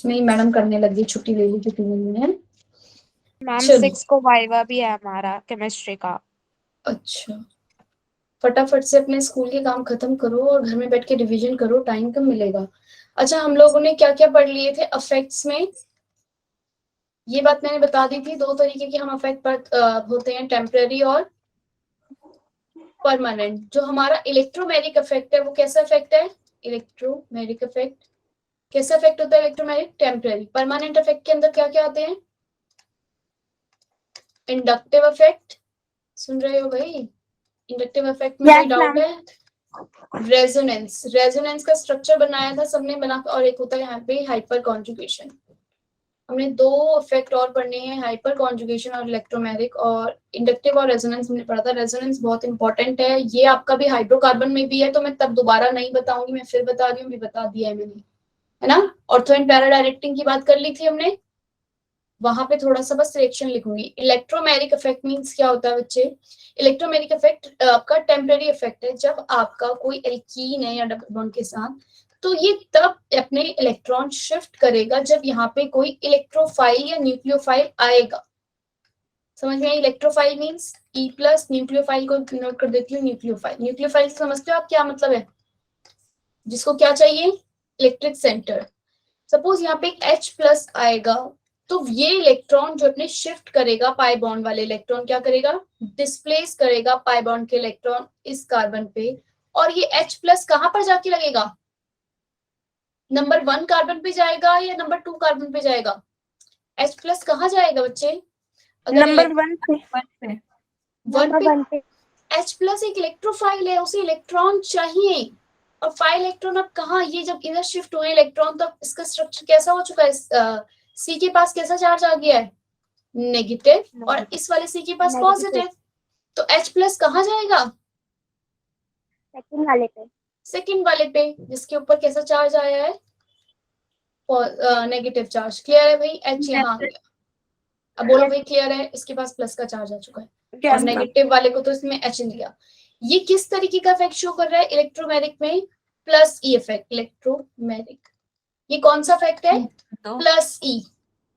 उसमें ही मैडम करने लगी, छुट्टी ले ली क्योंकि मैंने। मैम चलो 6 को वाइवा भी है हमारा केमिस्ट्री का। अच्छा, फटाफट से अपने स्कूल के काम खत्म करो और घर में बैठ के रिवीजन करो, टाइम कम मिलेगा। अच्छा, हम लोगों ने क्या क्या पढ़ लिए थे अफेक्ट्स में? ये बात मैंने बता दी थी, दो तरीके के हम अफेक्ट होते हैं, टेम्पररी और परमानेंट। जो हमारा इलेक्ट्रोमैग्नेटिक इफेक्ट है वो कैसा इफेक्ट है? इलेक्ट्रोमैग्नेटिक इफेक्ट कैसा इफेक्ट होता है? Electromagnetic, temporary. परमानेंट इफेक्ट के अंदर क्या क्या आते हैं? इंडक्टिव इफेक्ट, सुन रहे हो भाई? इंडक्टिव इफेक्ट में कोई डाउट है? रेजोनेंस, रेजोनेंस का स्ट्रक्चर बनाया था सबने बना, और एक होता है यहाँ पे हाइपर कॉन्जुगेशन। हमने दो इफेक्ट और पढ़ने हैं, हाइपर कॉन्जुगेशन और इलेक्ट्रोमैग्नेटिक। और इंडक्टिव और रेजोनेंस हमने पढ़ा था। रेजोनेंस बहुत इंपॉर्टेंट है, ये आपका भी हाइड्रोकार्बन में भी है, तो मैं तब दोबारा नहीं बताऊंगी, मैं फिर बता रही हूँ, बता दिया है मैंने, है ना। ऑर्थो एंड पैरा डायरेक्टिंग की बात कर ली थी हमने, वहां पे थोड़ा सा बस रिएक्शन लिखूंगी। इलेक्ट्रोमैग्नेटिक इफेक्ट मींस क्या होता है बच्चे? इलेक्ट्रोमैग्नेटिक इफेक्ट आपका टेम्परेरी इफेक्ट है। जब आपका कोई एल्कीन है या डबल बॉन्ड के साथ, तो ये तब अपने इलेक्ट्रॉन शिफ्ट करेगा जब यहाँ पे कोई इलेक्ट्रोफाइल या न्यूक्लियोफाइल आएगा। समझ में आई? Electrophile means E plus, nucleophile को नोट कर देती हूँ, न्यूक्लियोफाइल। न्यूक्लियोफाइल समझते हो आप क्या मतलब है? जिसको क्या चाहिए? Electric centre. सपोज यहाँ पे एक H प्लस आएगा, तो ये इलेक्ट्रॉन जो अपने शिफ्ट करेगा, पाई बॉन्ड वाले इलेक्ट्रॉन क्या करेगा? डिस्प्लेस करेगा पाई बॉन्ड के इलेक्ट्रॉन इस कार्बन पे, और ये H प्लस कहां पर जाके लगेगा? नंबर 1 कार्बन पे जाएगा या नंबर 2 कार्बन पे जाएगा? H प्लस कहाँ जाएगा बच्चे? अगर नंबर 1 पे। 1 पे H प्लस एक इलेक्ट्रोफाइल है, उसे इलेक्ट्रॉन चाहिए, और फाइव इलेक्ट्रॉन अब कहाँ? ये जब इधर शिफ्ट हुए इलेक्ट्रॉन, तो इसका स्ट्रक्चर कैसा हो चुका है? सी के पास कैसा चार्ज आ गया है? नेगेटिव। और इस वाले सी के पास पॉजिटिव। तो H प्लस कहाँ जाएगा? सेकंड वाले पे। सेकंड वाले पे, जिसके ऊपर कैसा चार्ज आया है? Negative charge. क्लियर है भाई? H यहाँ आ गया। अब बोलो भाई क्लियर है? इसके पास प्लस का चार्ज आ चुका है, और नेगेटिव वाले को तो इसमें H लिया। ये किस तरीके का इफेक्ट शो कर रहा है इलेक्ट्रोमैग्नेटिक में? Plus E effect. इलेक्ट्रोमैग्नेटिक ये कौन सा इफेक्ट है? प्लस ई।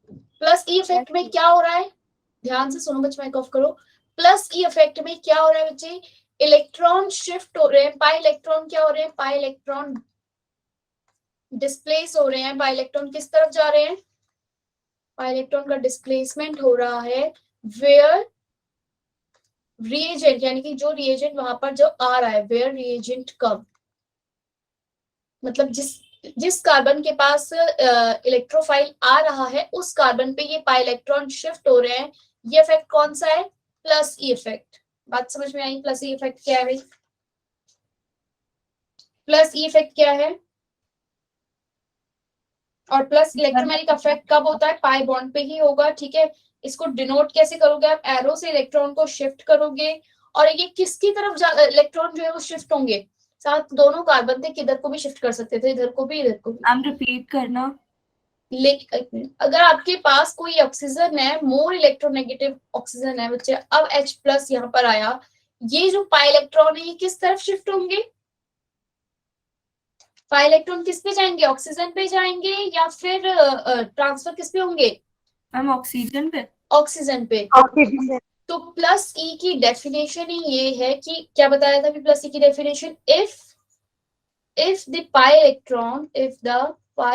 प्लस ई इफेक्ट में क्या हो रहा है? ध्यान से सुनो बच्चे, माइक ऑफ करो। प्लस ई इफेक्ट में क्या हो रहा है बच्चे? इलेक्ट्रॉन शिफ्ट हो रहे हैं, पाई इलेक्ट्रॉन क्या हो रहे हैं? पाई इलेक्ट्रॉन डिस्प्लेस हो रहे हैं। पाई इलेक्ट्रॉन किस तरफ जा रहे हैं? पाई इलेक्ट्रॉन का डिस्प्लेसमेंट हो रहा है वेयर रिएजेंट, यानी कि जो रिएजेंट वहां पर जो आ रहा है, वेयर रिएजेंट कम, मतलब जिस कार्बन के पास इलेक्ट्रोफाइल आ रहा है, उस कार्बन पे ये पाई इलेक्ट्रॉन शिफ्ट हो रहे हैं। ये इफेक्ट कौन सा है? Plus E effect. बात समझ में आई? प्लस ई इफेक्ट क्या है भाई? प्लस ई इफेक्ट क्या है? और प्लस इलेक्ट्रोमैग्नेटिक इफेक्ट कब होता है? पाई बॉन्ड पे ही होगा, ठीक है। इसको डिनोट कैसे करोगे आप? एरो से इलेक्ट्रॉन को शिफ्ट करोगे, और ये किसकी तरफ इलेक्ट्रॉन जो है वो शिफ्ट होंगे? साथ दोनों कार्बन थे, किधर को भी शिफ्ट कर सकते थे, इधर को भी इधर को भी। आप रिपीट करना। लेकिन अगर आपके पास कोई ऑक्सीजन है, मोर इलेक्ट्रोनेगेटिव ऑक्सीजन है बच्चे, अब H प्लस यहाँ पर आया, ये जो पाई इलेक्ट्रॉन है ये किस तरफ शिफ्ट होंगे? पाई इलेक्ट्रॉन किस पे जाएंगे? ऑक्सीजन पे जाएंगे, या फिर ट्रांसफर किस पे होंगे? हम ऑक्सीजन पे। ऑक्सीजन पे। तो प्लस ई की डेफिनेशन ही ये है कि क्या बताया था? प्लस ई की definition, if the pi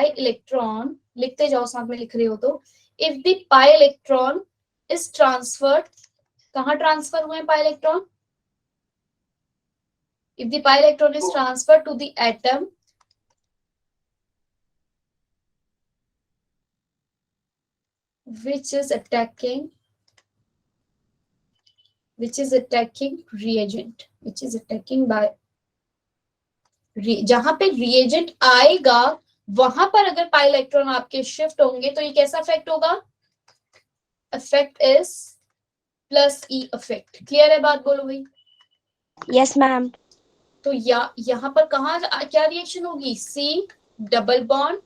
electron, लिखते जाओ साथ में लिख रहे हो तो, if the pi electron is transferred, कहाँ ट्रांसफर हुए pi electron? If the pi electron is transferred to the atom which is attacking reagent, which is attacking by, जहां पे रिएजेंट आएगा वहां पर अगर पाई इलेक्ट्रॉन आपके शिफ्ट होंगे, तो ये कैसा इफेक्ट होगा? Effect is plus E effect. Clear है बात? बोलो भाई। Yes ma'am. तो यहाँ पर कहा क्या रिएक्शन होगी? सी डबल बॉन्ड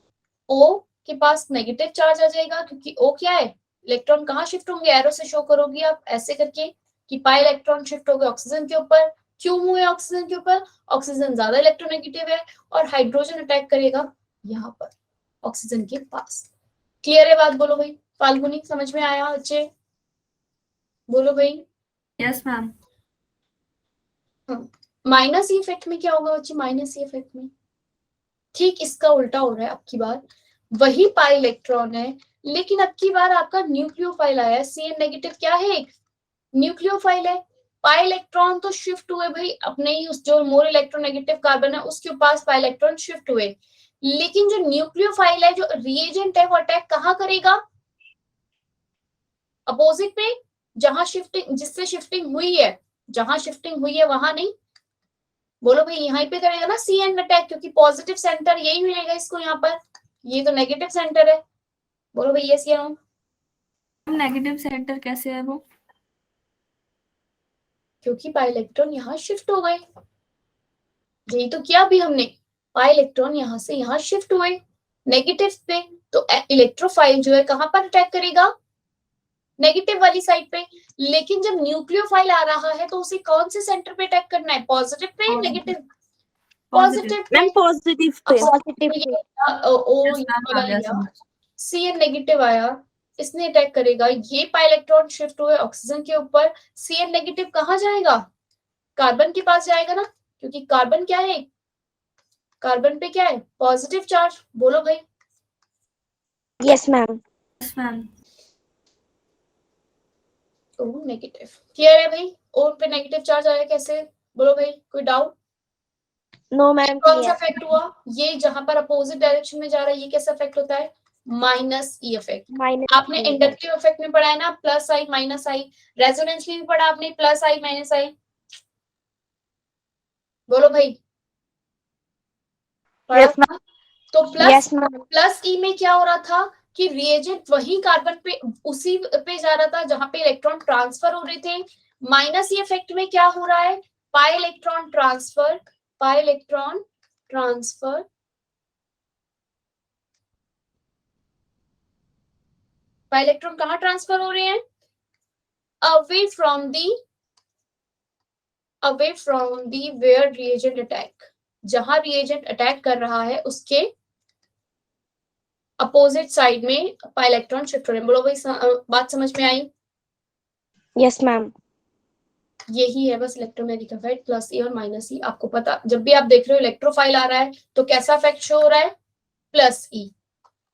ओ के पास नेगेटिव चार्ज आ जाएगा, क्योंकि ओ क्या है? इलेक्ट्रॉन कहाँ शिफ्ट होंगे? एरो से शो करोगी आप ऐसे करके कि पाई इलेक्ट्रॉन शिफ्ट हो गए ऑक्सीजन के ऊपर। क्यों हुए ऑक्सीजन के ऊपर? ऑक्सीजन ज्यादा इलेक्ट्रोनेगेटिव है, और हाइड्रोजन अटैक करेगा यहाँ पर ऑक्सीजन के पास। क्लियर है बात? बोलो भाई। फाल्गुनी समझ में आया बच्चे? बोलो भाई। Yes ma'am. Minus E effect में क्या होगा बच्चे? माइनस ई इफेक्ट में ठीक इसका उल्टा हो रहा है। अब की बार वही पाई इलेक्ट्रॉन है, लेकिन अब की बार आपका न्यूक्लियोफाइल आया है। CN नेगेटिव क्या है? एक न्यूक्लियोफाइल है। पाई इलेक्ट्रॉन तो शिफ्ट हुए भाई अपने ही उस जो मोर इलेक्ट्रोनेगेटिव कार्बन है उसके पास पाई इलेक्ट्रॉन शिफ्ट हुए, लेकिन जो न्यूक्लियोफाइल है, जो रिएजेंट है, वो अटैक कहाँ करेगा? अपोजिट पे, जहां शिफ्टिंग, जिससे शिफ्टिंग हुई है, जहां शिफ्टिंग हुई है वहां नहीं। बोलो भाई, यहीं पे करेगा ना CN अटैक, क्योंकि पॉजिटिव सेंटर यही मिलेगा इसको यहाँ पर, ये तो नेगेटिव सेंटर है। बोलो भाई यस या नो? नेगेटिव सेंटर कैसे है वो? क्योंकि पाई इलेक्ट्रॉन यहाँ शिफ्ट हो गए। यही तो किया अभी हमने, पाई इलेक्ट्रॉन यहाँ से यहाँ शिफ्ट हुए नेगेटिव पे, तो इलेक्ट्रोफाइल जो है कहां पर अटैक करेगा? नेगेटिव वाली साइड पे। लेकिन जब न्यूक्लियोफाइल आ रहा है तो उसे कौन से सेंटर पे अटैक करना है? पॉजिटिव पे या negative? Positive pay. Ma'am positive pay. Positive pay. ओ यस मैम, आ गया समझ। CN नेगेटिव आया, इसने अटैक करेगा। ये पाई इलेक्ट्रॉन शिफ्ट हुए ऑक्सीजन के ऊपर, CN नेगेटिव कहाँ जाएगा? कार्बन के पास जाएगा ना, क्योंकि कार्बन क्या है? कार्बन पे क्या है? Positive charge. बोलो भाई। Yes ma'am. Yes ma'am. Oh negative. Clear है भाई? ओ पे नेगेटिव चार्ज आया कैसे? बोलो भाई, कोई डाउट? नो मैम, कौन सा क्लियर। इफेक्ट हुआ? ये जहां पर अपोजिट डायरेक्शन में जा रहा है, ये कैसा इफेक्ट होता है? Minus E effect. माइनस। आपने इंडक्टिव इफेक्ट में पढ़ा है ना, प्लस आई माइनस आई। रेजोनेंस में भी पढ़ा आपने, प्लस आई माइनस आई। बोलो भाई, पढ़ा यस था? तो प्लस यस मैम। प्लस ई में क्या हो रहा था कि रिएजेंट वही कार्बन पे, उसी पे जा रहा था जहां पे इलेक्ट्रॉन ट्रांसफर हो रहे थे। माइनस ई इफेक्ट में क्या हो रहा है? Pi electron transfer, pi electron transfer, pi electron कहाँ ट्रांसफर हो रहे हैं? Away from the where reagent attack, जहां रिएजेंट अटैक कर रहा है उसके अपोजिट साइड में पाई इलेक्ट्रॉन शिफ्ट हो रहे हैं। बोलो भाई, बात समझ में आई? Yes ma'am. यही है बस इलेक्ट्रोमैग्नेटिक इफेक्ट, प्लस ई और माइनस ई। आपको पता, जब भी आप देख रहे हो इलेक्ट्रोफाइल आ रहा है तो कैसा इफेक्ट शो हो रहा है? प्लस ई।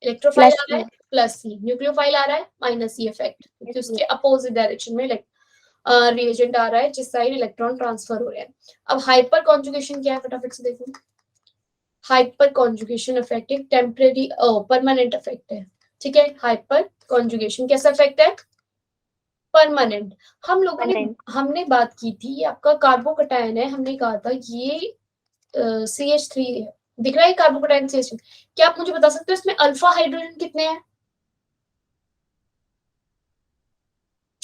इलेक्ट्रोफाइल आ रहा है, प्लस ई। न्यूक्लियोफाइल आ रहा है, माइनस ई इफेक्ट, क्योंकि उसके अपोजिट डायरेक्शन में रिएजेंट आ रहा है जिस साइड इलेक्ट्रॉन ट्रांसफर हो रहे हैं। अब हाइपर कॉन्जुगेशन क्या है, फटाफट से देखो। हाइपर कॉन्जुगेशन इफेक्ट एक टेम्परेरी परमानेंट इफेक्ट है। ठीक है, हाइपर कॉन्जुगेशन कैसा इफेक्ट है? परमानेंट। हमने बात की थी, ये आपका कार्बोकटायन है, हमने कहा था ये CH3 है, दिख रहा है कार्बोकटायन CH3। क्या आप मुझे बता सकते हो इसमें अल्फा हाइड्रोजन कितने हैं?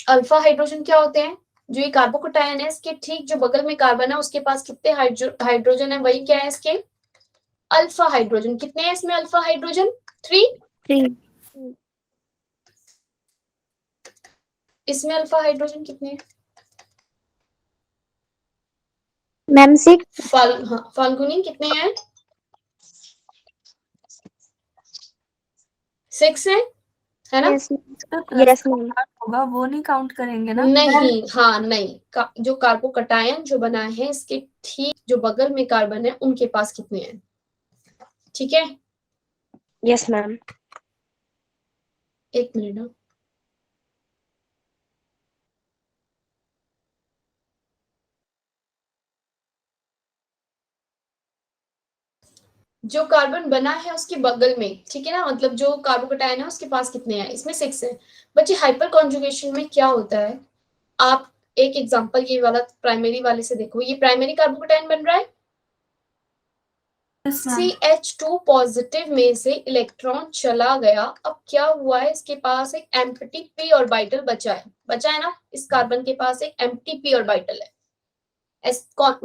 अल्फा हाइड्रोजन क्या होते हैं? जो ये कार्बोकटायन है इसके ठीक जो बगल में कार्बन है उसके पास कितने हाइड्रोजन है, वही क्या है इसके? Alpha hydrogen. कितने हैं इसमें अल्फा हाइड्रोजन? 3। इसमें अल्फा हाइड्रोजन कितने हैं? मैम 6। फाल्गुनी कितने हैं? 6 है ना? Yes ma'am. होगा वो नहीं काउंट करेंगे ना? नहीं, हाँ नहीं, जो कार्बोकटायन जो बना है इसके ठीक जो बगल में कार्बन है उनके पास कितने हैं? ठीक है, यस मैम। एक मिनट ना। जो कार्बन बना है उसके बगल में, ठीक है ना, मतलब जो कार्बोकटायन है उसके पास कितने हैं? इसमें 6 है। बच्चे हाइपर कॉन्जुगेशन में क्या होता है, आप एक एग्जांपल ये वाला प्राइमरी वाले से देखो, ये प्राइमरी कार्बोकटायन बन रहा है। CH2 पॉजिटिव में से इलेक्ट्रॉन चला गया, अब क्या हुआ है, इसके पास एक एम्प्टी p ऑर्बिटल बचा है ना, इस कार्बन के पास एक एम्प्टी p ऑर्बिटल है।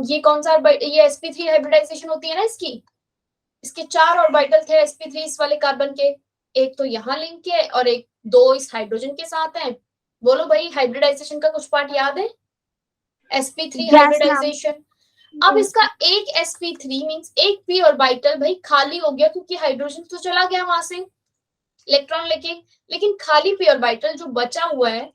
ये कौन सा ये sp3 हाइब्रिडाइजेशन होती है ना इसके 4 ऑर्बिटल थे sp3 इस वाले कार्बन के, एक तो यहाँ लिंक है और एक 2 इस हाइड्रोजन के साथ है। बोलो भाई, हाइब्रिडाइजेशन का कुछ पार्ट याद है? sp3 hybridisation. अब इसका एक sp3 मींस एक p ऑर्बिटल भाई खाली हो गया, क्योंकि हाइड्रोजन तो चला गया वहां से। इलेक्ट्रॉन लेके, लेकिन खाली पी ऑर्बिटल जो बचा हुआ है,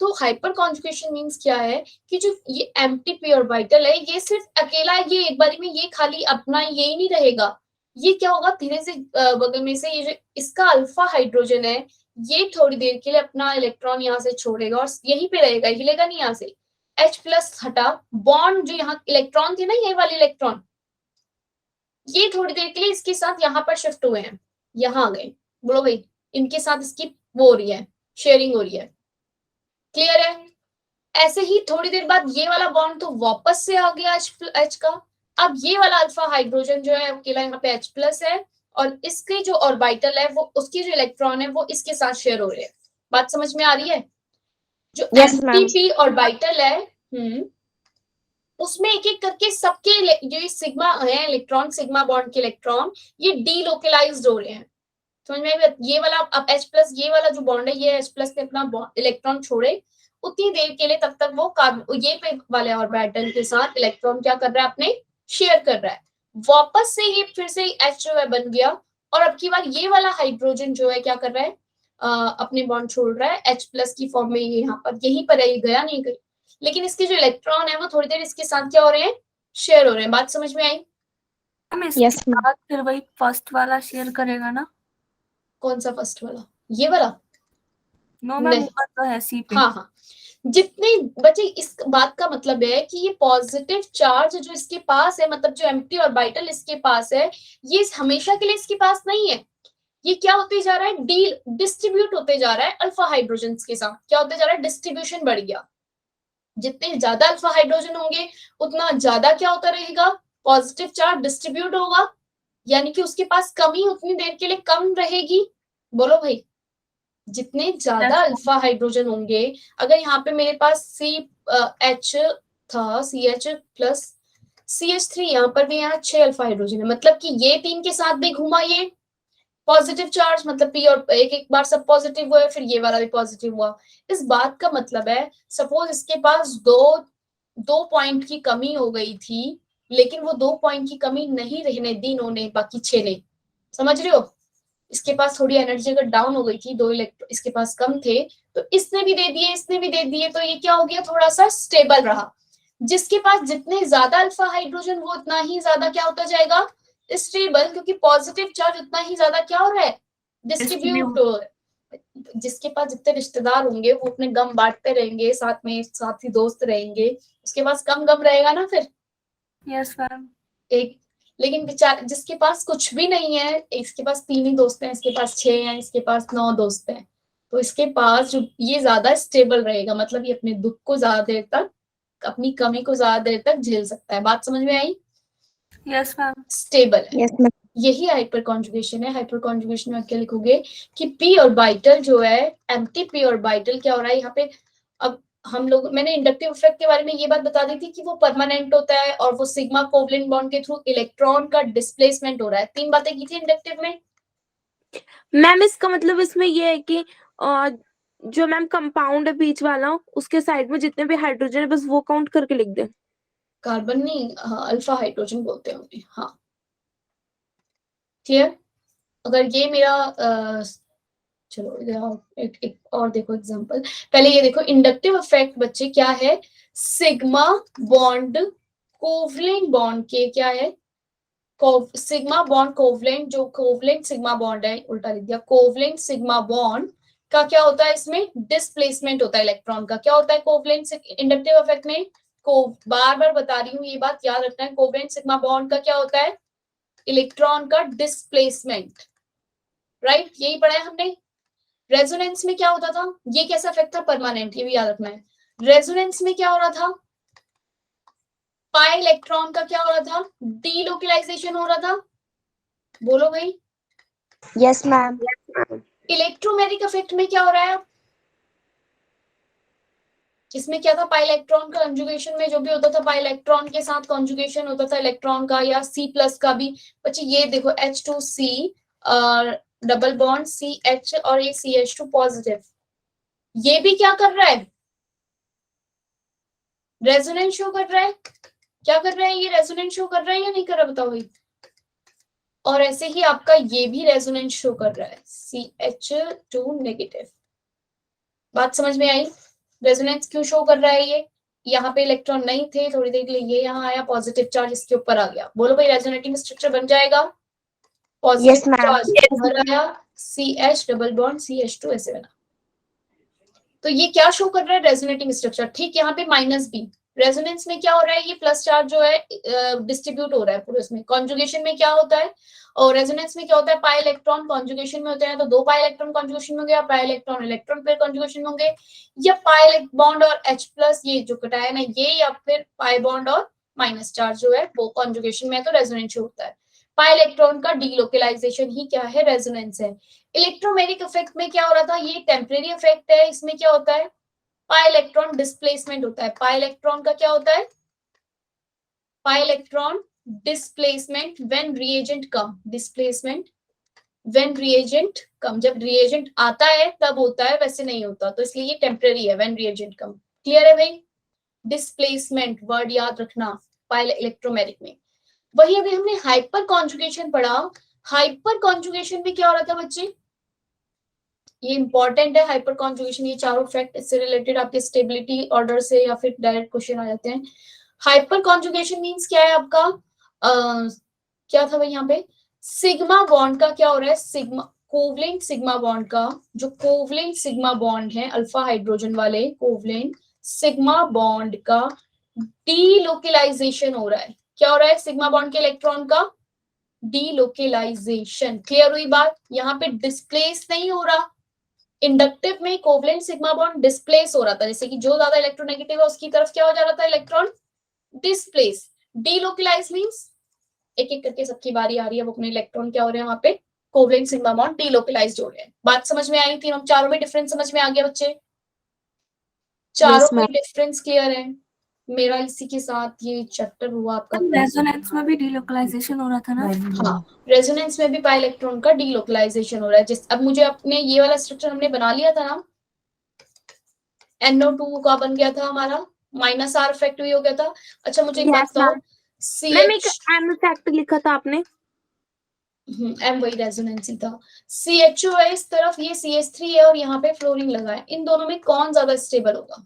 तो हाइपर कॉन्जुगेशन मींस क्या है कि जो ये एम्प्टी पी ऑर्बिटल है, ये सिर्फ अकेला ये एक बारी में ये खाली अपना ये ही नहीं रहेगा, ये क्या होगा धीरे से बगल में से ये जो इसका अल्फा हाइड्रोजन है, ये थोड़ी देर के लिए अपना इलेक्ट्रॉन यहाँ से छोड़ेगा और यहीं पे रहेगा, हिलेगा नहीं यहाँ से। H प्लस हटा, बॉन्ड जो यहाँ इलेक्ट्रॉन थे ना, ये वाले इलेक्ट्रॉन, ये थोड़ी देर के लिए इसके साथ यहाँ पर शिफ्ट हुए हैं, यहाँ आ गए, बोलो भाई, इनके साथ इसकी वो हो रही है, शेयरिंग हो रही है, क्लियर है। ऐसे ही थोड़ी देर बाद ये वाला बॉन्ड तो वापस से आ गया H का, अब ये वाला अल्फा हाइड्रोजन जो है अकेला यहाँ पे H प्लस है, और इसके जो ऑर्बिटल है वो उसकी जो इलेक्ट्रॉन है वो इसके साथ शेयर हो रहे हैं। बात समझ में आ रही है? जो Yes, ma'am. एमटीपी ऑर्बिटल है, उसमें एक एक करके सबके जो सिग्मा है इलेक्ट्रॉन, सिग्मा बॉन्ड के इलेक्ट्रॉन ये डीलोकलाइज्ड हो रहे हैं, समझ में? ये वाला अब H प्लस, ये वाला जो बॉन्ड है ये H प्लस ने अपना इलेक्ट्रॉन छोड़े उतनी देर के लिए, तब तक वो कार्बन ये पे वाले ऑर्बिटल के साथ इलेक्ट्रॉन क्या कर रहा है, अपने शेयर कर रहा है। वापस से ये फिर से H जो है बन गया, और अब की बार ये वाला हाइड्रोजन जो है क्या कर रहा है, अपने बॉन्ड छोड़ रहा है H प्लस की फॉर्म में, ये यहाँ पर यहीं पर है, ये गया नहीं कहीं, लेकिन इसके जो इलेक्ट्रॉन है वो थोड़ी देर इसके साथ क्या हो रहे हैं, शेयर हो रहे हैं। बात समझ में आई? हम इसके Yes, ma'am. बाद फिर वही फर्स्ट वाला शेयर करेगा ना? कौन सा फर्स्ट वाला, ये वाला? नो मैम, नहीं। ऊपर तो है सी पे। हाँ हाँ, जितने बचे, इस बात का मतलब है कि ये पॉजिटिव चार्ज जो इसके पास है, मतलब जो एम्प्टी ऑर्बिटल इसके पास है, ये हमेशा के लिए इसके पास नहीं है, ये क्या होते जा रहा है, डिस्ट्रीब्यूट होते जा रहा है अल्फा हाइड्रोजन के साथ, क्या होते जा रहा है, डिस्ट्रीब्यूशन बढ़ गया। जितने ज्यादा अल्फा हाइड्रोजन होंगे उतना ज्यादा क्या होता रहेगा, पॉजिटिव चार्ज डिस्ट्रीब्यूट होगा, यानी कि उसके पास कमी उतनी देर के लिए कम रहेगी। बोलो भाई, जितने ज्यादा Yes, अल्फा हाइड्रोजन होंगे, अगर यहाँ पे मेरे पास एच था, CH प्लस CH3, यहाँ पर भी यहाँ 6 अल्फा हाइड्रोजन है, मतलब कि ये 3 के साथ भी घूमा ये पॉजिटिव चार्ज, मतलब पी और एक एक बार सब पॉजिटिव हुए, फिर ये वाला भी पॉजिटिव हुआ। इस बात का मतलब है सपोज इसके पास दो पॉइंट की कमी हो गई थी, लेकिन वो 2 पॉइंट की कमी नहीं रहने दी इन्होंने, बाकी 6 ने, समझ रहे हो? इसके पास थोड़ी एनर्जी अगर डाउन हो गई थी, 2 इलेक्ट्रॉन इसके पास कम थे, तो इसने भी दे दिए, इसने भी दे दिए, तो ये क्या हो गया, थोड़ा सा स्टेबल रहा। जिसके पास जितने ज्यादा अल्फा हाइड्रोजन वो उतना ही ज्यादा क्या होता जाएगा, स्टेबल, क्योंकि पॉजिटिव चार्ज उतना ही ज्यादा क्या हो रहा है, डिस्ट्रीब्यूट हो रहा है। जिसके पास जितने रिश्तेदार होंगे वो अपने गम बांटते रहेंगे, साथ में साथी दोस्त रहेंगे, उसके पास कम गम रहेगा ना फिर। Yes ma'am. एक लेकिन बेचारा जिसके पास कुछ भी नहीं है, इसके पास 3 ही दोस्त हैं, इसके पास 6 हैं, इसके पास 9 दोस्त हैं, तो इसके पास जो ये ज्यादा स्टेबल रहेगा, मतलब ये अपने दुख को ज्यादा देर तक, अपनी कमी को ज्यादा देर तक झेल सकता है। बात समझ में आई? Yes ma'am. स्टेबल है। Yes, ma'am. यही हाइपर कॉन्जुगेशन है। हाइपर कॉन्जुगेशन में क्या लिखोगे कि पी ऑर्बिटल जो है, एम्प्टी पी ऑर्बिटल क्या हो रहा है यहाँ पे। अब हम लोग, मैंने इंडक्टिव इफेक्ट के बारे में ये बात बता दी थी कि वो परमानेंट होता है और वो सिग्मा कोवलेंट बॉन्ड के थ्रू इलेक्ट्रॉन का डिस्प्लेसमेंट हो रहा है। 3 बातें की थी इंडक्टिव में। मैम इसका मतलब इसमें ये है कि जो मैम कंपाउंड है बीच वाला, उसके साइड में जितने भी हाइड्रोजन है बस वो काउंट करके लिख दें। कार्बन नहीं, अल्फा हाइड्रोजन बोलते हैं उन्हें। हाँ, क्लियर? अगर ये मेरा चलो एक और देखो एग्जांपल। पहले ये देखो इंडक्टिव इफेक्ट बच्चे क्या है, सिग्मा बॉन्ड कोवलेंट बॉन्ड के क्या है, सिग्मा बॉन्ड कोवलेंट, जो कोवलेंट सिग्मा बॉन्ड है, उल्टा लिख दिया, कोवलेंट सिग्मा बॉन्ड का क्या होता है, इसमें डिस्प्लेसमेंट होता है इलेक्ट्रॉन का। क्या होता है कोवलेंट इंडक्टिव इफेक्ट में, को बार बार बता रही हूँ, ये बात याद रखना है, कोवलेंट सिग्मा बॉन्ड का क्या होता है, इलेक्ट्रॉन का डिस्प्लेसमेंट, राइट? यही पढ़ा है हमने। रेजोनेंस में क्या होता था, ये कैसा इफेक्ट था, परमानेंट, ये भी याद रखना है। रेजोनेंस में क्या हो रहा था, पाई इलेक्ट्रॉन का क्या हो रहा था, डीलोकलाइजेशन हो रहा था। बोलो भाई। Yes, ma'am. इलेक्ट्रोमैग्नेटिक इफेक्ट में क्या हो रहा है, इसमें क्या था, पाई इलेक्ट्रॉन का कंजुगेशन में जो भी होता था, पाई इलेक्ट्रॉन के साथ कंजुगेशन होता था इलेक्ट्रॉन का, या C+ का भी। बच्चे ये देखो H2C डबल बॉन्ड CH और ये CH2 पॉजिटिव, ये भी क्या कर रहा है, रेजोनेंस शो कर रहा है। क्या कर रहा है ये, रेजोनेंस शो कर रहा है या नहीं कर रहा, बताओ भाई। और ऐसे ही आपका ये भी रेजोनेंस शो कर रहा है CH2 नेगेटिव। बात समझ में आई? रेजोनेंस क्यों शो कर रहा है ये? यहाँ पे इलेक्ट्रॉन नहीं थे, थोड़ी देर के लिए ये यहाँ आया, पॉजिटिव चार्ज इसके ऊपर आ गया। बोलो भाई रेजोनेटिंग स्ट्रक्चर बन जाएगा। Yes, positive ma'am. चार्ज इधर आया, CH डबल बॉन्ड CH2 ऐसे बना। तो ये क्या शो कर रहा है? Resonating structure. ठीक, यहाँ पे -B। रेजोनेंस में क्या हो रहा है? ये प्लस चार्ज जो है डिस्ट्रीब्यूट हो रहा है पूरे उसमें। कॉन्जुगेशन में क्या होता है और रेजोनेंस में क्या होता है? पाई इलेक्ट्रॉन कॉन्जुगेशन में होते हैं, तो 2 पाई इलेक्ट्रॉन कॉन्जुगेशन में होंगे, या pi electron electron pair conjugation में होंगे, या पाई बॉन्ड और H+ ये जो कटायन है ये, या फिर पाई बॉन्ड और माइनस चार्ज जो है वो कॉन्जुगेशन में है, तो रेजोनेंस होता है। पाई इलेक्ट्रॉन का डीलोकलाइजेशन ही क्या है? रेजोनेंस है। इलेक्ट्रोमैग्नेटिक इफेक्ट में क्या हो रहा था? ये टेम्परेरी इफेक्ट है। इसमें क्या होता है? पाई इलेक्ट्रॉन डिस्प्लेसमेंट होता है। पाई इलेक्ट्रॉन का क्या होता है? Pi electron displacement when reagent come. Displacement when reagent come, जब रिएजेंट आता है तब होता है, वैसे नहीं होता, तो इसलिए ये टेम्परेरी है व्हेन रिएजेंट कम। क्लियर है भाई? डिस्प्लेसमेंट वर्ड याद रखना पाई इलेक्ट्रोमैग्नेटिक में। वही अभी हमने हाइपर कॉन्जुगेशन पढ़ा। हाइपर कॉन्जुगेशन में क्या हो रहा था बच्चे? ये इंपॉर्टेंट है हाइपर कॉन्जुगेशन। ये चारों फैक्ट इससे रिलेटेड आपके स्टेबिलिटी ऑर्डर से या फिर डायरेक्ट क्वेश्चन आ जाते हैं। हाइपर कॉन्जुगेशन मींस क्या है आपका? क्या था भाई यहाँ पे? सिग्मा बॉन्ड का क्या हो रहा है? सिग्मा कोवलेंट सिग्मा बॉन्ड का, जो कोवलेंट सिग्मा बॉन्ड है अल्फा हाइड्रोजन वाले कोवलेंट सिग्मा बॉन्ड का डीलोकलाइजेशन हो रहा है। क्या हो रहा है? सिग्मा बॉन्ड के इलेक्ट्रॉन का डीलोकलाइजेशन। क्लियर हुई बात? यहाँ पे डिस्प्लेस नहीं हो रहा। इंडक्टिव में कोवलेंट सिग्मा बॉन्ड डिस्प्लेस हो रहा था, जैसे कि जो ज्यादा इलेक्ट्रोनेगेटिव है उसकी तरफ क्या हो जा रहा था? Electron displace. डीलोकलाइज मींस एक एक करके सबकी बारी आ रही है, वो अपने इलेक्ट्रॉन क्या हो रहे हैं वहां पे? कोवलेंट सिग्मा बॉन्ड डीलोकलाइज्ड हो रहे हैं। बात समझ में आई? तीनों चारों में डिफरेंस समझ में आ गया बच्चे? चारों Yes, में ma'am. डिफरेंस क्लियर है? मेरा इसी के साथ ये चैप्टर हुआ आपका। रेजोनेंस में भी डीलोकलाइजेशन हो रहा था ना? हाँ, रेजोनेंस में भी पाई इलेक्ट्रॉन का डीलोकलाइजेशन हो रहा है। जिस अब मुझे अपने ये वाला स्ट्रक्चर हमने बना लिया था ना, NO2 का बन गया था हमारा, -R इफेक्ट भी हो गया था। अच्छा मुझे एक बात Yes, बताओ, ma'am. मैम एक M फैक्ट लिखा था आपने। M वही रेजोनेंस ही था। CHO है इस तरफ, ये CH3 है और यहाँ पे फ्लोरीन लगा है। इन दोनों में कौन ज्यादा स्टेबल होगा?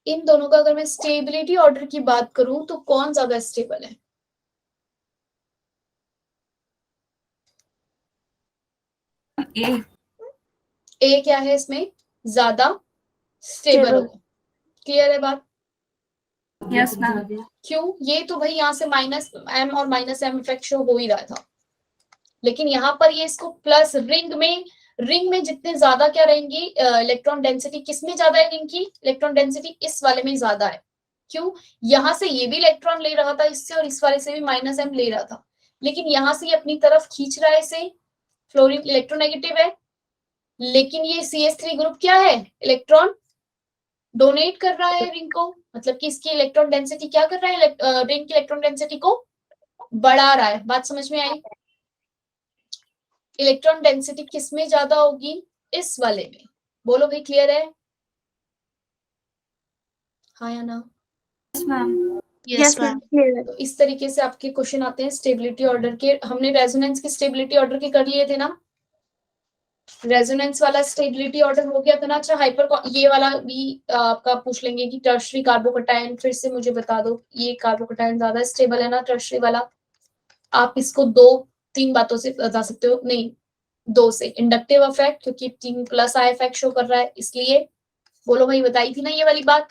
इन दोनों का अगर मैं स्टेबिलिटी ऑर्डर की बात करूं तो कौन ज्यादा स्टेबल है? ए क्या है इसमें? ज्यादा स्टेबल होगा। क्लियर है बात? Yes ma'am. क्यों? ये तो भाई यहाँ से -M और -M इफेक्ट शो हो ही रहा था, लेकिन यहाँ पर ये इसको प्लस रिंग में जितने ज्यादा क्या रहेंगी इलेक्ट्रॉन डेंसिटी, किसमें ज्यादा है रिंग की इलेक्ट्रॉन डेंसिटी? इस वाले में ज्यादा है। क्यों? यहाँ से ये भी इलेक्ट्रॉन ले रहा था इससे, और इस वाले से भी -M ले रहा था, लेकिन यहाँ से ये अपनी तरफ खींच रहा है इसे। फ्लोरीन इलेक्ट्रोनेगेटिव है, लेकिन ये CH3 ग्रुप क्या है? इलेक्ट्रॉन डोनेट कर रहा है रिंग को, मतलब कि इसकी इलेक्ट्रॉन डेंसिटी क्या कर रहा है? रिंग की इलेक्ट्रॉन डेंसिटी को बढ़ा रहा है। बात समझ में आई? इलेक्ट्रॉन डेंसिटी किस में ज्यादा होगी? इस वाले में। बोलो भाई क्लियर है? हाँ या ना? Yes ma'am. Yes, ma'am. तो इस तरीके से आपके क्वेश्चन आते हैं स्टेबिलिटी ऑर्डर के। हमने रेजोनेंस की स्टेबिलिटी ऑर्डर के कर लिए थे ना, रेजोनेंस वाला स्टेबिलिटी ऑर्डर हो गया था ना। अच्छा ये वाला भी आपका पूछ लेंगे कि टर्शरी कार्बोकटायन, फिर से मुझे बता दो ये कार्बोकटायन ज्यादा स्टेबल है ना टर्शरी वाला? आप इसको 2-3 बातों से बता सकते हो, नहीं 2 से। इंडक्टिव इफेक्ट, क्योंकि 3+I इफेक्ट शो कर रहा है इसलिए। बोलो भाई, बताई थी ना ये वाली बात।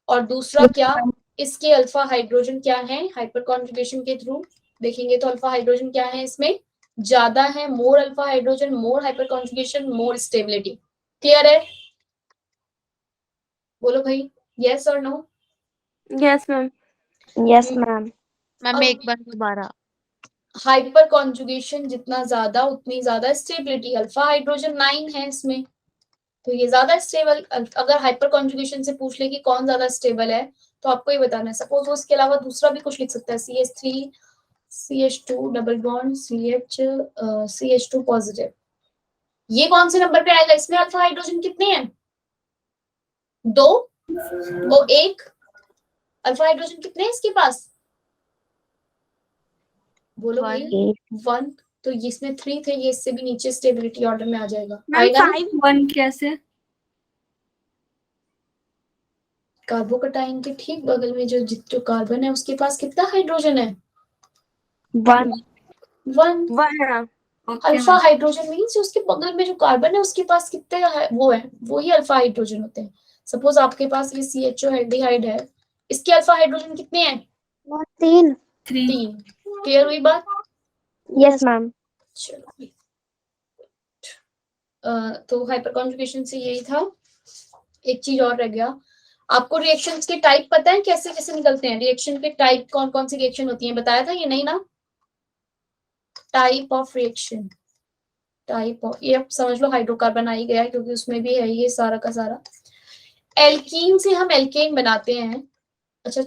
और दूसरा क्या, इसके अल्फा हाइड्रोजन क्या है? हाइपर कॉन्जुगेशन के थ्रू देखेंगे तो अल्फा हाइड्रोजन क्या है इसमें? ज्यादा है। More alpha hydrogen, more hyperconjugation, more stability. Clear है? बोलो भाई यस और no? Yes, ma'am. Yes, ma'am. Ma'am एक बार दोबारा। हाइपर कॉन्जुगेशन जितना ज्यादा उतनी ज्यादा स्टेबिलिटी। अल्फा हाइड्रोजन 9 है इसमें, तो ये ज्यादा स्टेबल। अगर हाइपर कॉन्जुगेशन से पूछ ले कि कौन ज्यादा स्टेबल है तो आपको ये बताना है। सपोज वो इसके अलावा दूसरा भी कुछ लिख सकता है, CH3 CH2 double bond CH2 positive. ये कौन से नंबर पे आएगा? इसमें अल्फा हाइड्रोजन कितने हैं? 2 और 1। अल्फा हाइड्रोजन कितने हैं इसके पास? बोलो भाई। 1, तो इसमें 3 थे, ये इससे भी नीचे स्टेबिलिटी ऑर्डर में आ जाएगा। मैम आएगा ना? 5 1 कैसे? कार्बोकटाइन के ठीक बगल में जो कार्बन है उसके पास कितना हाइड्रोजन है? 1 1। 1 okay alpha ma'am. Hydrogen means उसके बगल में जो कार्बन है उसके पास कितने वो है, वही अल्फा हाइड्रोजन होते हैं। सपोज आपके पास ये CHO एल्डिहाइड है, इसके अल्फा हाइड्रोजन कितने हैं? 3 3 3। क्लियर हुई बात? यस मैम चलो तो हाइपर कॉन्जुगेशन से यही था। एक चीज और रह गया, आपको रिएक्शंस के टाइप पता है कैसे कैसे निकलते हैं? रिएक्शन के टाइप कौन कौन सी रिएक्शन होती है बताया था, ये नहीं ना? Type of reaction, type of, ये अब समझ लो हाइड्रोकार्बन आ ही गया क्योंकि उसमें भी है ये सारा का सारा। एल्कीन से हम एल्केन बनाते हैं। अच्छा,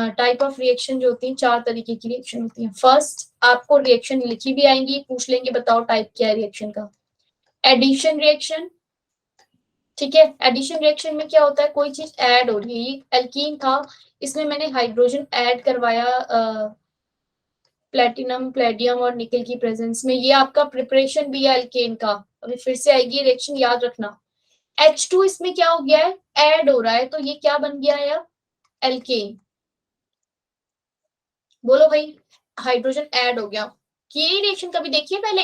टाइप ऑफ रिएक्शन जो होती है 4 तरीके की रिएक्शन होती है। फर्स्ट, आपको रिएक्शन लिखी भी आएंगी, पूछ लेंगे बताओ टाइप क्या है रिएक्शन का। एडिशन रिएक्शन, ठीक है। एडिशन रिएक्शन में क्या होता है, कोई चीज ऐड हो रही है। ये एल्कीन था, इसमें मैंने हाइड्रोजन ऐड करवाया प्लेटिनम, प्लेडियम और निकल की प्रेजेंस में। ये आपका प्रिपरेशन भी है एल्केन का। अभी फिर से आएगी रिएक्शन, याद रखना। H2 इसमें क्या हो गया है, ऐड हो रहा है, तो ये क्या बन गया है अब, एल्केन। बोलो भाई, हाइड्रोजन ऐड हो गया। कि ये रिएक्शन कभी देखिए पहले,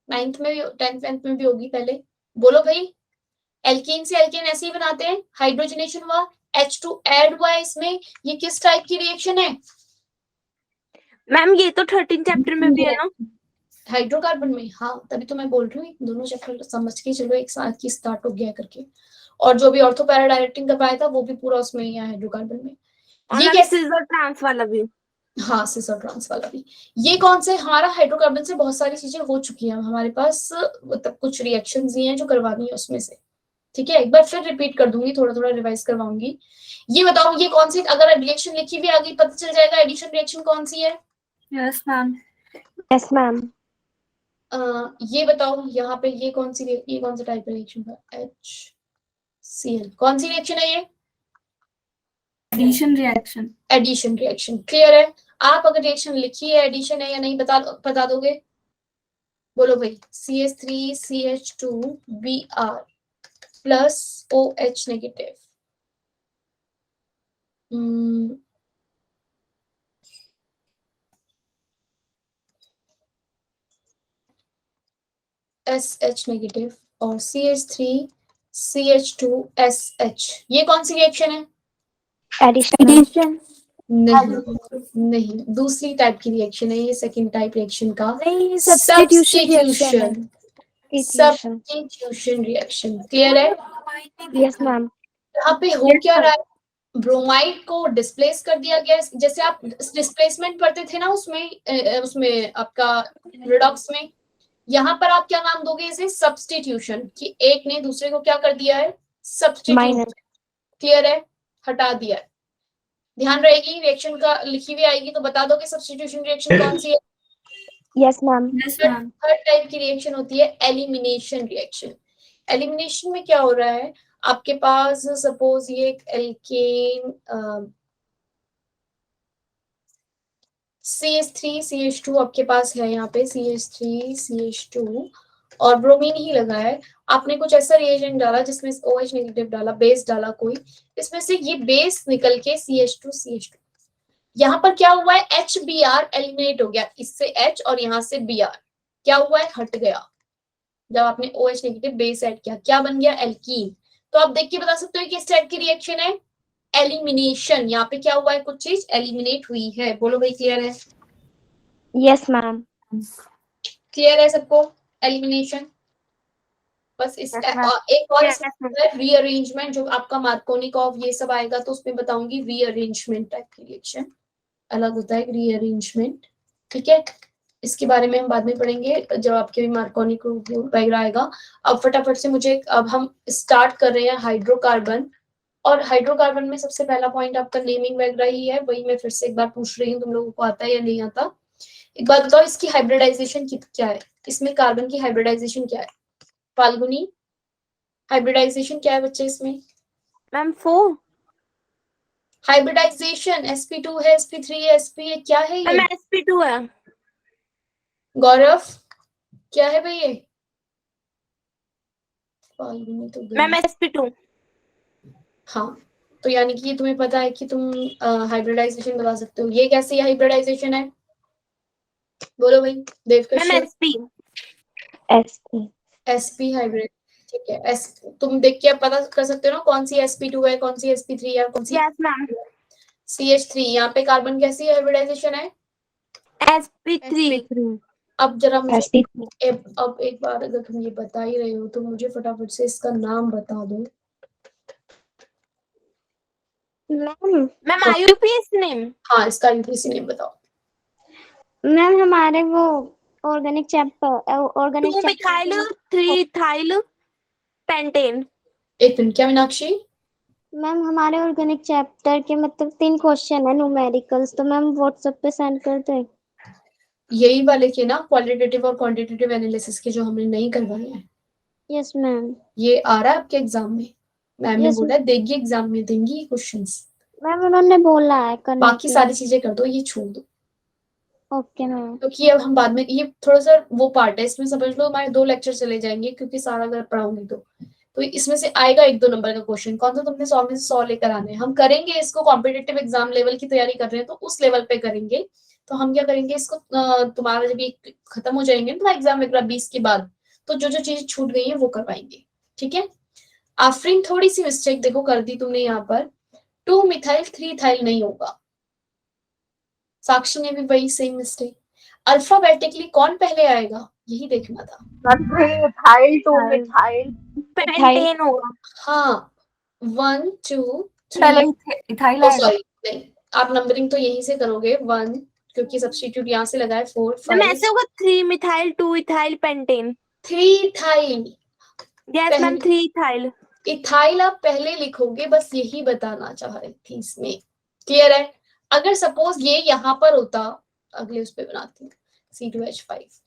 9th में भी 10th 10th में भी होगी पहले। बोलो भाई, एल्केन से एल्केन ऐसे ही बनाते हैं, हाइड्रोजनेशन हुआ, H2 ऐड हुआ है इसमें। ये किस टाइप की रिएक्शन है? मैम ये तो 13 चैप्टर में भी है ना? हाइड्रोकार्बन में, हाँ तभी तो मैं बोल रही हूँ, दोनों चैप्टर समझ के चलो, एक साथ की स्टार्ट हो गया करके। और जो भी ऑर्थो पैरा डायरेक्टिंग करवाया था वो भी पूरा उसमें ही है हाइड्रोकार्बन में। और ये मैम कैसे? सिस और ट्रांस वाला भी। हाँ, सिस और ट्रांस वाला भी। ये कौन से, हमारा हाइड्रोकार्बन से बहुत सारी चीजें हो चुकी हैं हमारे पास, मतलब कुछ रिएक्शंस ही हैं जो करवानी है उसमें से। ठीक है, एक बार फिर रिपीट कर दूंगी, थोड़ा थोड़ा रिवाइज करवाऊंगी। ये बताओ, ये कौन सी, अगर रिएक्शन लिखी हुई आ गई पता चल जाएगा एडिशन रिएक्शन कौन सी है। Yes ma'am. यस मैम ये बताओ यहाँ पे, ये कौन सी, ये कौन सा टाइप रिएक्शन का, HCl, कौन सी रिएक्शन है ये? Addition reaction. Addition reaction. Clear है? आप अगर रिएक्शन लिखी है एडिशन है या नहीं बता दोगे? बोलो भाई। CH3CH2Br plus OH negative. SH negative और CH3CH2SH, ये कौन सी रिएक्शन है? एडिशन नहीं नहीं, दूसरी टाइप की रिएक्शन है ये, सेकंड टाइप रिएक्शन का नहीं substitution reaction substitution reaction. Clear है? यस मैम यहाँ पे हो क्या रहा है, ब्रोमाइड को डिस्प्लेस कर दिया गया। जैसे आप डिस्प्लेसमेंट पढ़ते थे ना उसमें आपका रिडॉक्स में, यहाँ पर आप क्या नाम दोगे इसे, सब्स्टिट्यूशन, कि एक ने दूसरे को क्या कर दिया है, सब्स्टिट्यूट। माइनस क्लियर है? हटा दिया है। ध्यान रहेगी, रिएक्शन का लिखी हुई आएगी तो बता दो कि सब्स्टिट्यूशन रिएक्शन कौन सी है। Yes ma'am yes ma'am. Third type की रिएक्शन होती है एलिमिनेशन रिएक्शन। एलिमिनेशन में क्या हो रहा है, आपके पास सपोज ये एक एल्केन CH3CH2 आपके पास है, यहाँ पे CH3CH2 और ब्रोमीन ही लगा है। आपने कुछ ऐसा रिएजेंट डाला जिसमें OH नेगेटिव डाला, बेस डाला कोई, इसमें से ये बेस निकल के CH2CH2, यहाँ पर क्या हुआ है, HBr एलिमिनेट हो गया, इससे H और यहाँ से Br क्या हुआ है, हट गया। जब आपने OH नेगेटिव बेस ऐड किया क्या बन गया, एल्कीन। तो आप देख के बता सकते हो कि किस टाइप की रिएक्शन है, एलिमिनेशन। यहाँ पे क्या हुआ है, कुछ चीज एलिमिनेट हुई है। बोलो भाई, क्लियर है? यस मैम क्लियर है सबको? एलिमिनेशन। बस इस एक और रीअरेंजमेंट, जो आपका मार्कोनिकॉव ये सब आएगा तो उसमें बताऊंगी, रीअरेंजमेंट टाइप की रिएक्शन अलग होता है, रीअरेंजमेंट। ठीक है, इसके बारे में हम बाद में पढ़ेंगे जब आपके भी मार्कोनिकॉव वगैरह आएगा। अब फटाफट से मुझे, अब हम स्टार्ट कर रहे हैं हाइड्रोकार्बन। और हाइड्रोकार्बन में सबसे पहला पॉइंट आपका नेमिंग वगैरह ही है, वही मैं फिर से एक बार पूछ रही हूँ, तुम लोगों को आता है या नहीं आता। एक बात बताओ, इसकी हाइब्रिडाइजेशन क्या है, इसमें कार्बन की हाइब्रिडाइजेशन क्या है? फाल्गुनी, हाइब्रिडाइजेशन क्या है बच्चे इसमें? मैम 4। हाइब्रिडाइजेशन sp2 है, sp3 है, sp, क्या है ये? मैम sp2 है। गौरव क्या है भाई ये? फाल्गुनी तो गई। Ma'am sp2। हाँ, तो यानी कि तुम्हें पता है कि तुम हाइब्रिडाइजेशन बता सकते हो। ये कैसी हाइब्रिडाइजेशन है? बोलो भाई, Devkash. Ma'am sp। SP. sp hybrid, ठीक है। एस तुम देख के अब पता कर सकते हो ना कौन सी sp2 है, कौन सी sp3 है, कौन सी यस मैम। CH3। यहाँ पे कार्बन कैसी हाइब्रिडाइजेशन है? sp3। अब जरा मुझे SP. अब एक बार अगर तुम ये बता ही रहे हो तो मुझे फटाफट से इसका नाम बता दो। Ma'am ma'am IUPAC name. हाँ, इसका यूपीसी नेम बताओ। मैम हमारे वो organic chapter 2 methyl 3 ethyl pentane. एक मिनट, क्या मीनाक्षी? मैम हमारे ऑर्गेनिक चैप्टर के मतलब 3 क्वेश्चन है न्यूमेरिकल्स, तो मैम व्हाट्सएप पे सेंड कर दें। यही वाले के ना, क्वालिटेटिव और क्वांटिटेटिव एनालिसिस के, जो हमने नहीं करवाए हैं। Yes ma'am. ये आ रहा है आपके एग्जाम में? मैम ने Yes, बोला देगी, एग्जाम में देंगी क्वेश्चंस। मैम उन्होंने बोला है करने बाकी के सारी चीजें कर दो, ये छोड़ दो, ओके मैम। क्योंकि अब हम बाद में, ये थोड़ा सा वो पार्ट है, इसमें समझ लो हमारे 2 लेक्चर चले जाएंगे, क्योंकि सारा अगर पढ़ाऊंगी तो इसमें से आएगा 1-2 नंबर का क्वेश्चन। कौन सा तुमने 100 में से 100 लेकर आने हैं। हम करेंगे इसको, कॉम्पिटेटिव एग्जाम लेवल की तैयारी कर रहे हैं तो उस लेवल पे करेंगे। तो हम क्या करेंगे इसको, तुम्हारा जब ये खत्म हो जाएंगे ना एग्जाम वगैरह 20 के बाद, तो जो जो चीजें छूट गई है वो करवाएंगे, ठीक है। आफरीन थोड़ी सी मिस्टेक देखो कर दी तुमने यहाँ पर, 2 मिथाइल 3 इथाइल नहीं होगा। साक्षी ने भी वही सेम मिस्टेक। अल्फाबेटिकली कौन पहले आएगा यही देखना था। मिथाइल टू मिथाइल पेंटेन होगा। हाँ, 1 2 पहले 3, इथाइल ओ आएगा। सॉरी नहीं, आप नंबरिंग तो यहीं से करोगे 1, क्योंकि सब्स्टिट्यूट यहाँ से लगाए 4 मैम 5। ऐसे होगा 3 methyl 2 ethyl pentane. 3 ethyl, yes ma'am 3 ethyl. Ethyl आप पहले लिखोगे, बस यही बताना चाह रही थी इसमें। क्लियर है? अगर सपोज ये यहाँ पर होता, अगले उस पे बनाती हूँ, C2H5।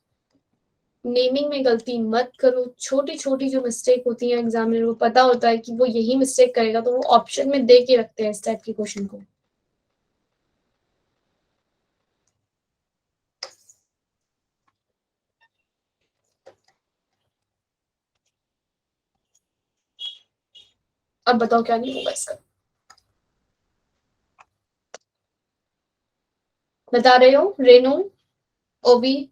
नेमिंग में गलती मत करो, छोटी छोटी जो मिस्टेक होती है एग्जामिनर को पता होता है कि वो यही मिस्टेक करेगा, तो वो ऑप्शन में दे के रखते हैं इस टाइप के क्वेश्चन को। अब बताओ क्या नहीं होगा इसका, बता रहे हो रेनू, ओबी?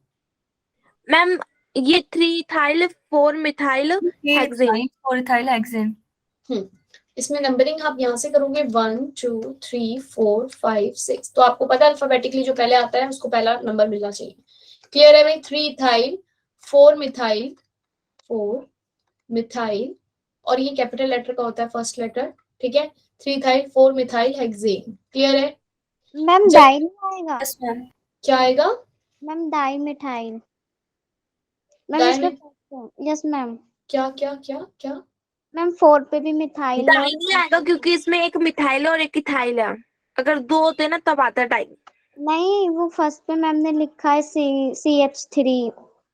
मैम ये 3 इथाइल 4 मिथाइल हेक्सेन। और इथाइल हेक्सेन। इसमें नंबरिंग आप यहाँ से करोगे 1 2 3 4 5 6, तो आपको पता है अल्फाबेटिकली जो पहले आता है उसको पहला नंबर मिलना चाहिए। क्लियर है भाई? 3 इथाइल 4 मिथाइल 4 मिथाइल, और ये कैपिटल लेटर का होता है फर्स्ट लेटर, ठीक है। 3 इथाइल 4 मिथाइल हेक्सेन। क्लियर है? मैम डाई नहीं आएगा। Yes ma'am. क्या आएगा? Ma'am di methyl. Ma'am di इस पे में यस मैम। क्या क्या क्या क्या? मैम 4 पे भी मिथाइल है डाई नहीं आएगा क्योंकि इसमें एक मिथाइल है और एक इथाइल है। अगर 2 होते ना तब आता डाई। नहीं, वो फर्स्ट पे मैम ने लिखा है CH3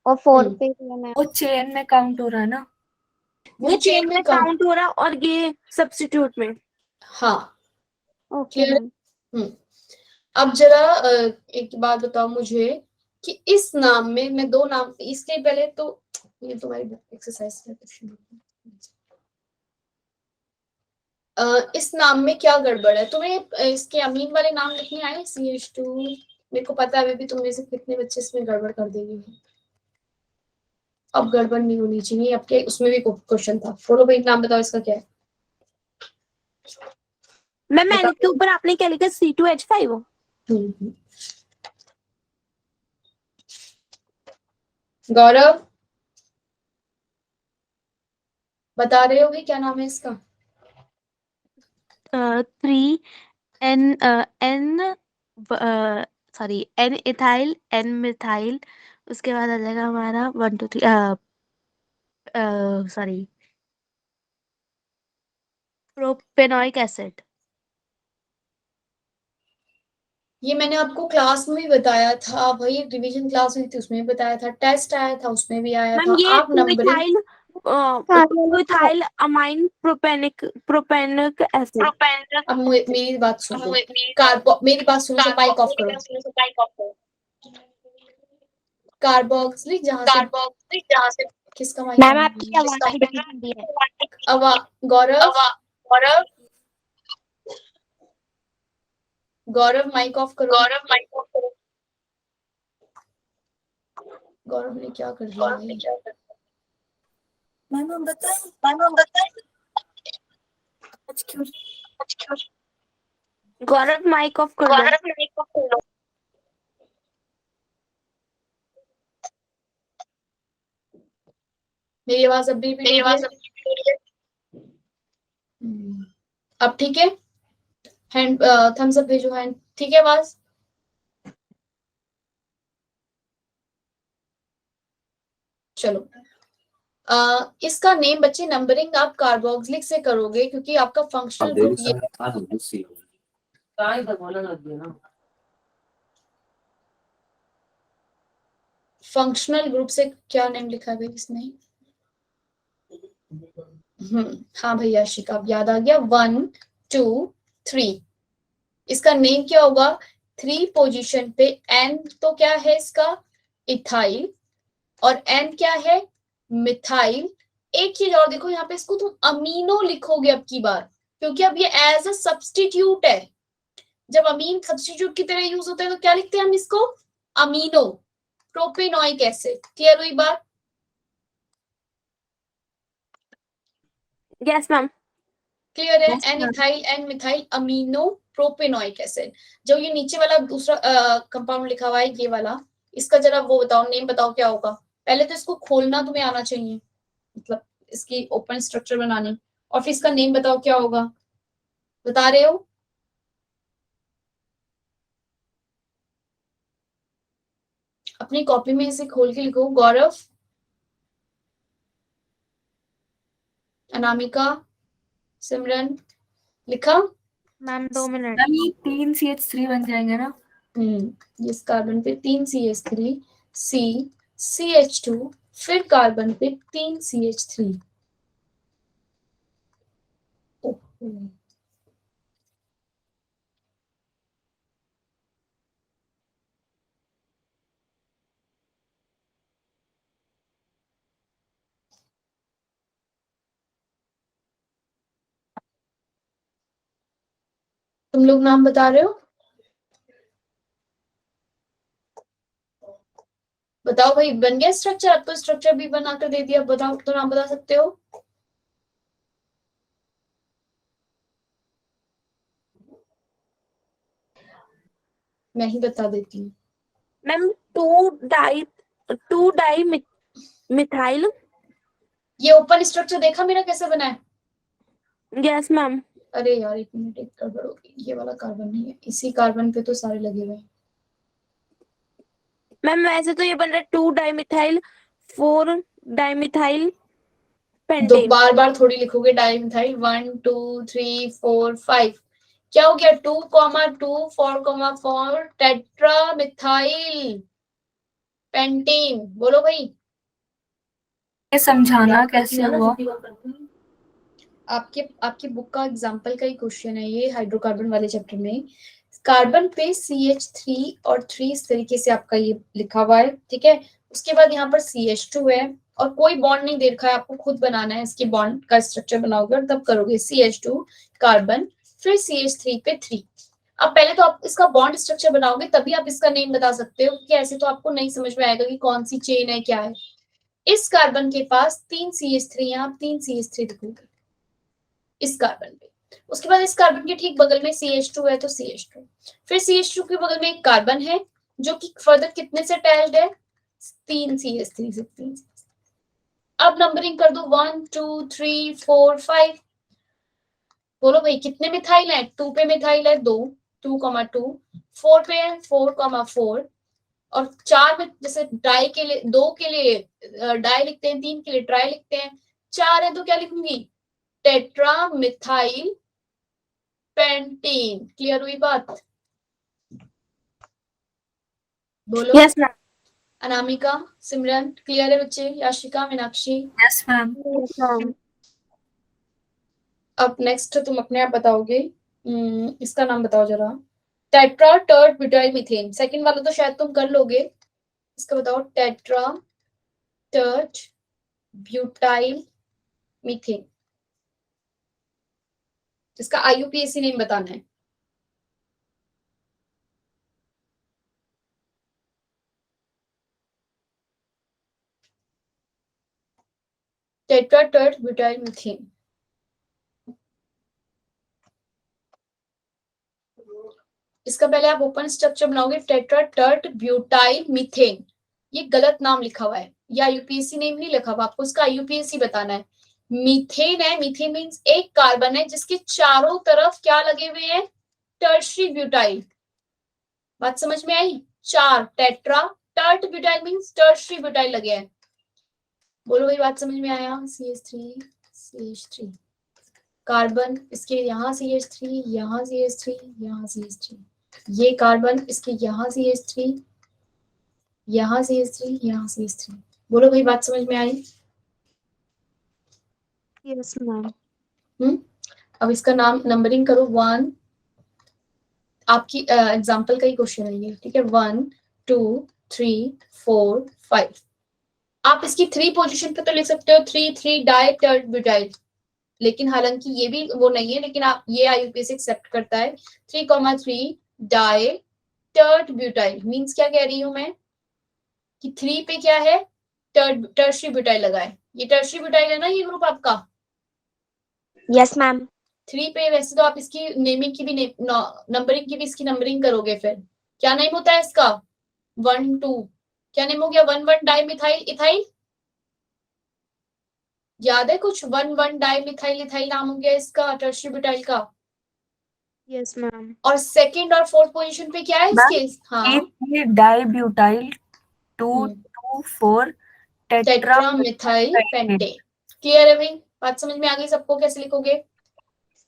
और 4 पे भी है मैम। वो चेन में काउंट हो रहा है ना। ये चेन में काउंट हो रहा और ये सब्स्टिट्यूट में। हाँ, ओके क्लियर। मैम। अब जरा एक बात बताओ मुझे कि इस नाम में मैं 2 नाम, इसके पहले तो ये तुम्हारी एक्सरसाइज का क्वेश्चन, इस नाम में क्या गड़बड़ है? तुम्हें इसके अमीन वाले नाम लिखने आए CH2? मेरे को पता है अभी भी तुम में से कितने बच्चे इसमें गड़बड़ कर देंगे। अब गड़बड़ नहीं होनी चाहिए, आपके उसमें भी क्वेश्चन था। बोलो भाई नाम बताओ इसका क्या है। मैम मैंने के ऊपर आपने क्या लिखा C2H5। गौरव बता रहे होगे क्या नाम है इसका? 3 N N sorry N ethyl N methyl, उसके बाद आ जाएगा हमारा 1 2 3 सॉरी प्रोपेनोइक एसिड। ये मैंने आपको क्लास में भी बताया था भाई, रिवीजन क्लास हुई थी उसमें भी बताया था, टेस्ट आया था उसमें भी आया मैम था। ये आप नंबरिंग इथाइल अमाइन प्रोपेनिक एसिड। अब मेरी बात सुनो, मेरी बात सुनो, तो माइक ऑफ करो। कार्बोक्सिलिक जहाँ से किसका माइक मैम ऑन आपकी है? आवाज नहीं आ रही है। गौरव गौरव माइक ऑफ करो। गौरव ने क्या कर दिया भाई? मैम बताएं आज क्यों गौरव माइक ऑफ कर दो। मेरी आवाज अब भी अब ठीक है? हैंड थम्स अप भेजो हैंड। ठीक है आवाज? चलो इसका नेम बच्चे नंबरिंग आप कार्बोक्सिलिक से करोगे क्योंकि आपका फंक्शनल ग्रुप ये फंक्शनल ग्रुप से क्या नेम लिखा है भाई इसमें? हाँ भैया आशिका अब याद आ गया। 1 2 3 इसका नेम क्या होगा? 3 पोजीशन पे एन तो क्या है इसका? इथाइल। और एन क्या है? मिथाइल। एक चीज और देखो यहाँ पे इसको तुम अमीनो लिखोगे अब की बार क्योंकि अब ये एज अ सब्स्टिट्यूट है। जब अमीन सब्स्टिट्यूट की तरह यूज होता है तो क्या लिखते हैं हम इसको? Amino propanoic acid. क्लियर हुई बात? Yes ma'am. क्लियर है? Yes, N ma'am. Ethyl N methyl amino propanoic acid. जो ये नीचे वाला दूसरा कंपाउंड लिखा हुआ है ये वाला, इसका जरा वो बताओ, नेम बताओ क्या होगा? पहले तो इसको खोलना तुम्हें आना चाहिए, मतलब इसकी ओपन स्ट्रक्चर बनानी, और फिर इसका नेम बताओ क्या होगा? बता रहे हो? अपनी कॉपी में इसे खोल के लिखो। गौरव, अनामिका, सिमरन, लिखा? Ma'am 2 minute. मैम ये 3 CH3 बन जाएंगे ना? इस कार्बन पे 3 CH3 C CH2 फिर कार्बन पे 3 CH3। तुम लोग नाम बता रहे हो? बताओ भाई, बन गया स्ट्रक्चर? अब तो स्ट्रक्चर भी बनाकर दे दिया। बताओ तो, नाम बता सकते हो? मैं ही बता देती हूँ। Ma'am 2 di methyl. ये ओपन स्ट्रक्चर देखा मेरा कैसे बना है? Yes ma'am. अरे यार एक मिनट, एक गड़बड़ हो गई। ये वाला कार्बन नहीं है, इसी कार्बन पे तो सारे लगे हुए हैं। मैम वैसे तो ये बन रहा है 2 डाई मिथाइल 4 डाई मिथाइल दो पेंटेन। बार बार थोड़ी लिखोगे डाइमिथाइल। 1 2 3 4 5 क्या हो गया? 2,2 4,4 टेट्रा मिथाइल पेंटेन। बोलो भाई। ये समझाना कैसे हुआ? आपकी बुक का एग्जाम्पल का ही क्वेश्चन है ये, हाइड्रोकार्बन वाले चैप्टर में। कार्बन पे CH3 और 3 इस तरीके से आपका ये लिखा हुआ है, ठीक है। उसके बाद यहाँ पर CH2 है और कोई बॉन्ड नहीं दे रखा है, आपको खुद बनाना है। इसके बॉन्ड का स्ट्रक्चर बनाओगे और तब करोगे CH2 कार्बन फिर CH3 पे 3। अब पहले तो आप इसका बॉन्ड स्ट्रक्चर बनाओगे तभी आप इसका नेम बता सकते हो, क्योंकि ऐसे तो आपको नहीं समझ में आएगा कि कौन सी चेन है क्या है। इस कार्बन के पास 3 CH3 है, आप 3 CH3 लिखोगे इस कार्बन पे। उसके बाद इस कार्बन के ठीक बगल में CH2 है तो CH2, फिर CH2 के बगल में एक कार्बन है जो कि फर्दर कितने से अटैच्ड है? 3 CH3 से 3। अब नंबरिंग कर दो 1 2 3 4 5। बोलो भाई कितने मिथाइल है? 2 पे मिथाइल है 2 2,2, 4 पे है 4,4, और 4 में जैसे डाई के लिए 2 के लिए डाई लिखते हैं, 3 के लिए ट्राई लिखते हैं, 4 है तो क्या लिखूंगी? Tetra methyl pentene. क्लियर हुई बात? बोलो। Yes ma'am. Anamika, Simran, clear है बच्चे? याशिका, मीनाक्षी? Yes ma'am. अब नेक्स्ट तुम अपने आप बताओगे। इसका नाम बताओ जरा। Tetra tert butyl methane. Second वाला तो शायद तुम कर लोगे। इसका बताओ, टेट्रा टर्ट ब्यूटाइल मीथेन। इसका IUPAC नेम बताना है। Tetra tert butyl methane. इसका पहले आप ओपन स्ट्रक्चर बनाओगे, टेट्रा टर्ट ब्यूटाइल मीथेन। ये गलत नाम लिखा हुआ है, या IUPAC नेम नहीं लिखा हुआ, आपको इसका IUPAC बताना है। मीथेन है, मीथेन मींस एक कार्बन है जिसके चारों तरफ क्या लगे हुए हैं, टर्शरी ब्यूटाइल। बात समझ में आई? चार, tetra tert butyl means tertiary butyl लगे हैं। बोलो भाई, बात समझ में आया? CH3 कार्बन, इसके यहाँ CH3, यहाँ CH3, यहाँ CH3, ये कार्बन, इसके यहाँ CH3, यहाँ CH3, यहाँ CH3। बोलो भाई, बात समझ में आई? Yes ma'am. अब इसका नाम नंबरिंग करो। 1, आपकी एग्जाम्पल का ही क्वेश्चन है ये, ठीक है। 1 2 3 4 5। आप इसकी 3 पोजीशन पे तो लिख सकते हो 3 डाई टर्ट ब्यूटाइल, लेकिन हालांकि ये भी वो नहीं है, लेकिन आप ये IUPAC एक्सेप्ट करता है। 3,3 डाई टर्ट ब्यूटाइल मींस क्या कह रही हूं मैं कि 3 पे क्या है, टर्शरी ब्यूटाइल लगा है। ये टर्शरी ब्यूटाइल है ना, ये ग्रुप आपका। Yes ma'am. 3 पे वैसे तो आप इसकी नेमिंग की भी नंबरिंग की भी इसकी नंबरिंग करोगे, फिर क्या नेम होता है इसका? 1 2, क्या नेम हो गया? 1 डाई मिथाइल इथाइल। याद है कुछ? 1 डाई मिथाइल इथाइल नाम हो गया इसका, टर्शरी ब्यूटाइल का। Yes ma'am. और सेकंड और फोर्थ पोजीशन पे क्या है इसके? हाँ, di butyl 2 2 4 tetra tetra methyl pentane. Clear है भाई? बात समझ में आ गई सबको? कैसे लिखोगे?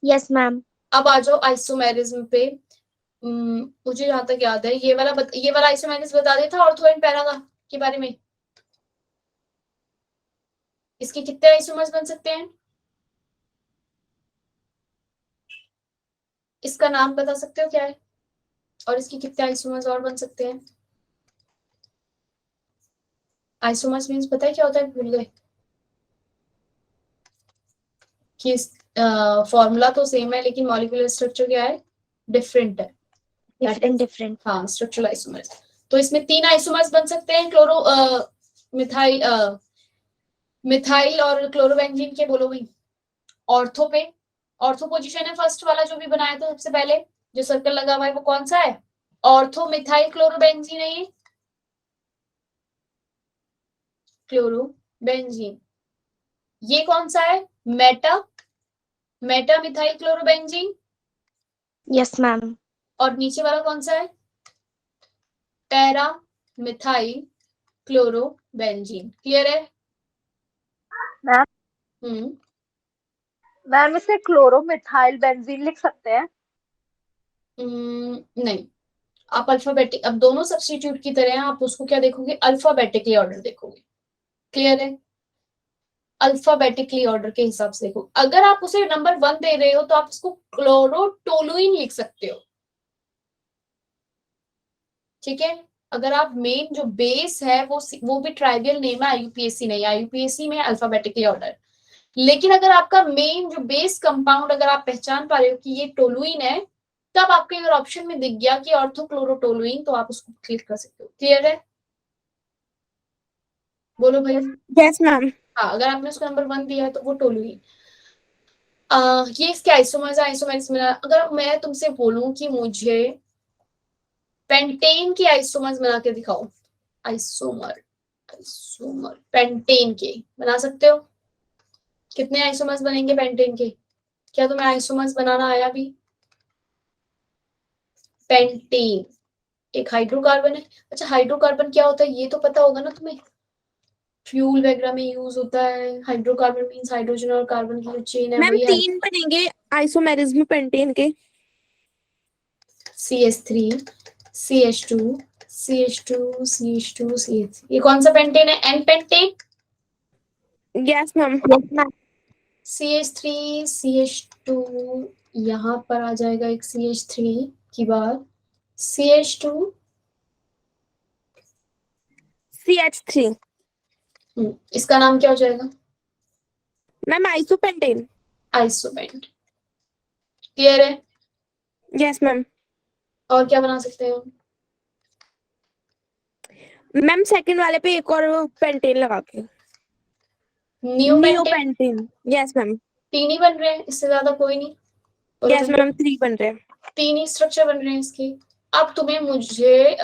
Yes ma'am. अब आ जाओ आइसोमेरिज्म पे। मुझे जहां तक याद है ये वाला आइसोमेरिज्म बता देता ऑर्थो एंड पैरा के बारे में। इसके कितने आइसोमर्स बन सकते हैं? इसका नाम बता सकते हो क्या है? और इसके कितने आइसोमर्स और बन सकते हैं? आइसोमर्स मींस पता है क्या होता है? भूल गए कि फॉर्मूला तो सेम है, लेकिन मॉलिक्यूलर स्ट्रक्चर क्या है? डिफरेंट है। डिफरेंट। हाँ, स्ट्रक्चरल आइसोमर्स। तो इसमें 3 आइसोमर्स बन सकते हैं, क्लोरो मिथाइल मिथाइल और क्लोरोबेंजीन के। बोलो भाई, ऑर्थो पे, ऑर्थो पोजीशन है फर्स्ट वाला जो भी बनाया था सबसे पहले, जो सर्कल लगा हुआ है वो कौन सा है? ऑर्थो मिथाइल क्लोरोबेंजीन है ये, क्लोरोबेंजीन। ये कौन सा है? Meta methyl chlorobenzene. Yes ma'am. और नीचे वाला कौन सा है? Para methyl chlorobenzene. क्लियर है? मैम मैम इसे क्लोरोमिथाइल बेंजीन लिख सकते हैं? नहीं, आप अल्फाबेटिक, अब दोनों सब्स्टिट्यूट की तरह आप उसको क्या देखोगे? अल्फाबेटिकली ऑर्डर देखोगे। क्लियर है? अल्फाबेटिकली ऑर्डर के हिसाब से देखो। अगर आप उसे नंबर 1 दे रहे हो तो आप उसको क्लोरोटोलुइन लिख सकते हो, ठीक है। अगर आप मेन जो बेस है वो भी ट्राइवियल नेम है, IUPAC नहीं। IUPAC में अल्फाबेटिकली ऑर्डर। लेकिन अगर आपका मेन जो बेस कंपाउंड अगर आप पहचान पा रहे हो कि ये टोलुइन है, तब आपको अगर ऑप्शन में दिख गया कि ऑर्थोक्लोरोटोलुइन, तो आप उसको क्लिक कर सकते हो। क्लियर है? बोलो भाई। Yes ma'am. हाँ, अगर आपने उसको नंबर 1 दिया है तो वो टोलुइन। ये इसके आइसोमर्स में अगर मैं तुमसे बोलूं कि मुझे पेंटेन के आइसोमर्स बना के दिखाओ, आइसोमर पेंटेन के बना सकते हो? कितने आइसोमर्स बनेंगे पेंटेन के? क्या तुम्हें आइसोमर्स बनाना आया भी? पेंटेन एक हाइड्रोकार्बन है। अच्छा, हाइड्रोकार्बन क्या होता है ये तो पता होगा ना तुम्हें, फ्यूल वगैरह में यूज होता है। हाइड्रोकार्बन मींस हाइड्रोजन और कार्बन की जो चेन है मैम वही 3 बनेंगे आइसोमेरिज्म पेंटेन के। CH3 CH2 CH2 CH2 CH। ये कौन सा पेंटेन है? N pentane. Yes ma'am. Yes ma'am. CH3 CH2, यहाँ पर आ जाएगा एक CH3 की बार, CH2 CH3 इसका नाम क्या हो जाएगा? Ma'am isopentane. आइसोपेंट। क्लियर है? Yes ma'am. और क्या बना सकते हैं? मैम सेकंड वाले पे एक और पेंटेन लगा के नियोपेंटेन। नियोपेंटेन। Yes ma'am. 3 ही बन रहे हैं, इससे ज्यादा कोई नहीं। बोलो यस भाई। मैम 3 बन रहे हैं। 3 ही स्ट्रक्चर बन रहे हैं इसके। अब तुम्हें मुझे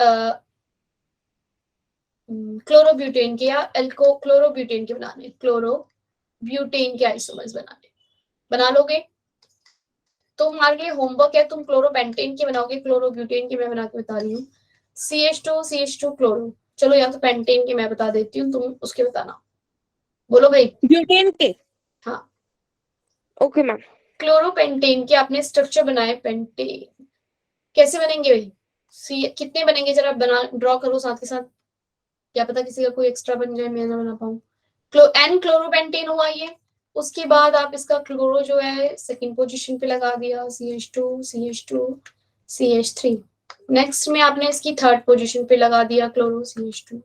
क्लोरोब्यूटेन के या एल्को क्लोरोब्यूटेन के बनाने, क्लोरोब्यूटेन के आइसोमर्स बनाने, बना लोगे? तुम्हारे लिए होमवर्क है, तुम क्लोरोपेंटेन के बनाओगे, क्लोरोब्यूटेन के मैं बना के बता रही हूँ। CH2 chloro. चलो या तो पेंटेन के मैं बता देती हूँ, तुम उसके बताना। बोलो भाई। ब्यूटेन के। हाँ। Okay ma'am. क्लोरोपेंटेन के आपने स्ट्रक्चर बनाए, पेंटेन कैसे बनेंगे भाई? कितने बनेंगे जरा बना ड्रॉ करो साथ के साथ, क्या पता किसी का कोई एक्स्ट्रा बन जाए, मैं ना बना पाऊँ। एन क्लोरोपेंटेन हुआ ये। उसके बाद आप इसका क्लोरो जो है सेकंड पोजीशन पे लगा दिया, CH2 CH3। नेक्स्ट में आपने इसकी थर्ड पोजीशन पे लगा दिया क्लोरो CH2।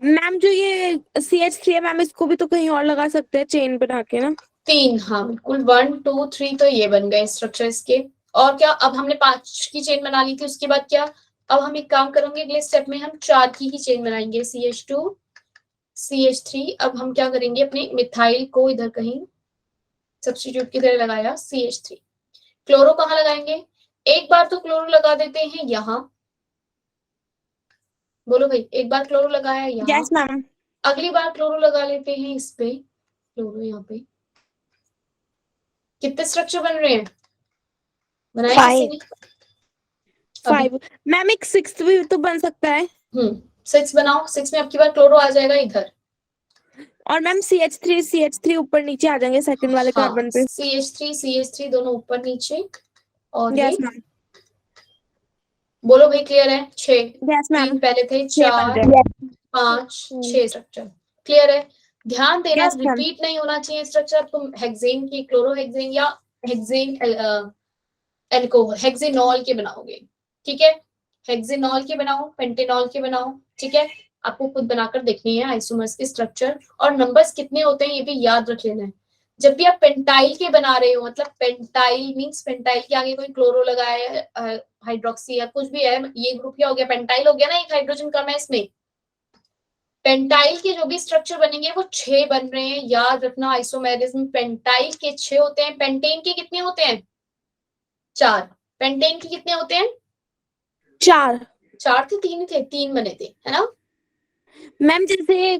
मैम जो ये CH3 है मैम, इसको भी तो कहीं और लगा सकते हैं चेन बना के ना। 3, हाँ बिल्कुल, 1 2 3 तो ये बन गए स्ट्रक्चर इसके। और क्या, अब हमने 5 की चेन बना ली थी, उसके बाद क्या, अब हम एक काम करेंगे, अगले स्टेप में हम 4 की ही चेन बनाएंगे, CH2 CH3। अब हम क्या करेंगे, अपने मिथाइल को इधर कहीं सब्स्टिट्यूट की तरह लगाया, CH3। क्लोरो कहाँ लगाएंगे? एक बार तो क्लोरो लगा देते हैं यहाँ। बोलो भाई, एक बार क्लोरो लगाया यहाँ। Yes ma'am. अगली बार क्लोरो लगा लेते हैं इस पे, क्लोरो यहाँ पे। कितने स्ट्रक्चर बन रहे हैं? बनाए किसी ने? 5 मैम। एक 6th भी तो बन सकता है। 6 बनाओ। 6 में आपकी बार क्लोरो आ जाएगा इधर। और मैम CH3 ऊपर नीचे आ जाएंगे सेकंड वाले हाँ, कार्बन पे। CH3 दोनों ऊपर नीचे। और यस ये मैम। बोलो भाई, क्लियर है? 6। Yes ma'am. 3 पहले थे, 6 बन 4 रहे हैं। 5 6 स्ट्रक्चर। क्लियर है? ध्यान देना, यस मैम। रिपीट नहीं होना चाहिए स्ट्रक्चर। तुम हेक्सेन की, क्लोरोहेक्सेन या हेक्सेन एल्कोहल, हेक्सेनॉल के बनाओगे, ठीक है? हेक्सेनॉल के बनाओ, पेंटेनॉल के बनाओ, ठीक है? आपको खुद बनाकर देखनी है आइसोमर्स के स्ट्रक्चर, और नंबर्स कितने होते हैं ये भी याद रख लेना है। जब भी आप पेंटाइल के बना रहे हो, मतलब पेंटाइल मींस पेंटाइल के आगे कोई क्लोरो लगाया है, हाइड्रोक्सी या कुछ भी है, ये ग्रुप क्या हो गया, पेंटाइल हो गया ना, एक हाइड्रोजन कम है इसमें। पेंटाइल के जो भी स्ट्रक्चर बनेंगे वो 6 बन रहे हैं, याद रखना। आइसोमेरिज्म पेंटाइल के 6 होते हैं, पेंटेन के कितने होते हैं? 4। पेंटेन के कितने होते हैं? 4 4 थे, 3 थे, 3 बने थे, है ना? मैम। जैसे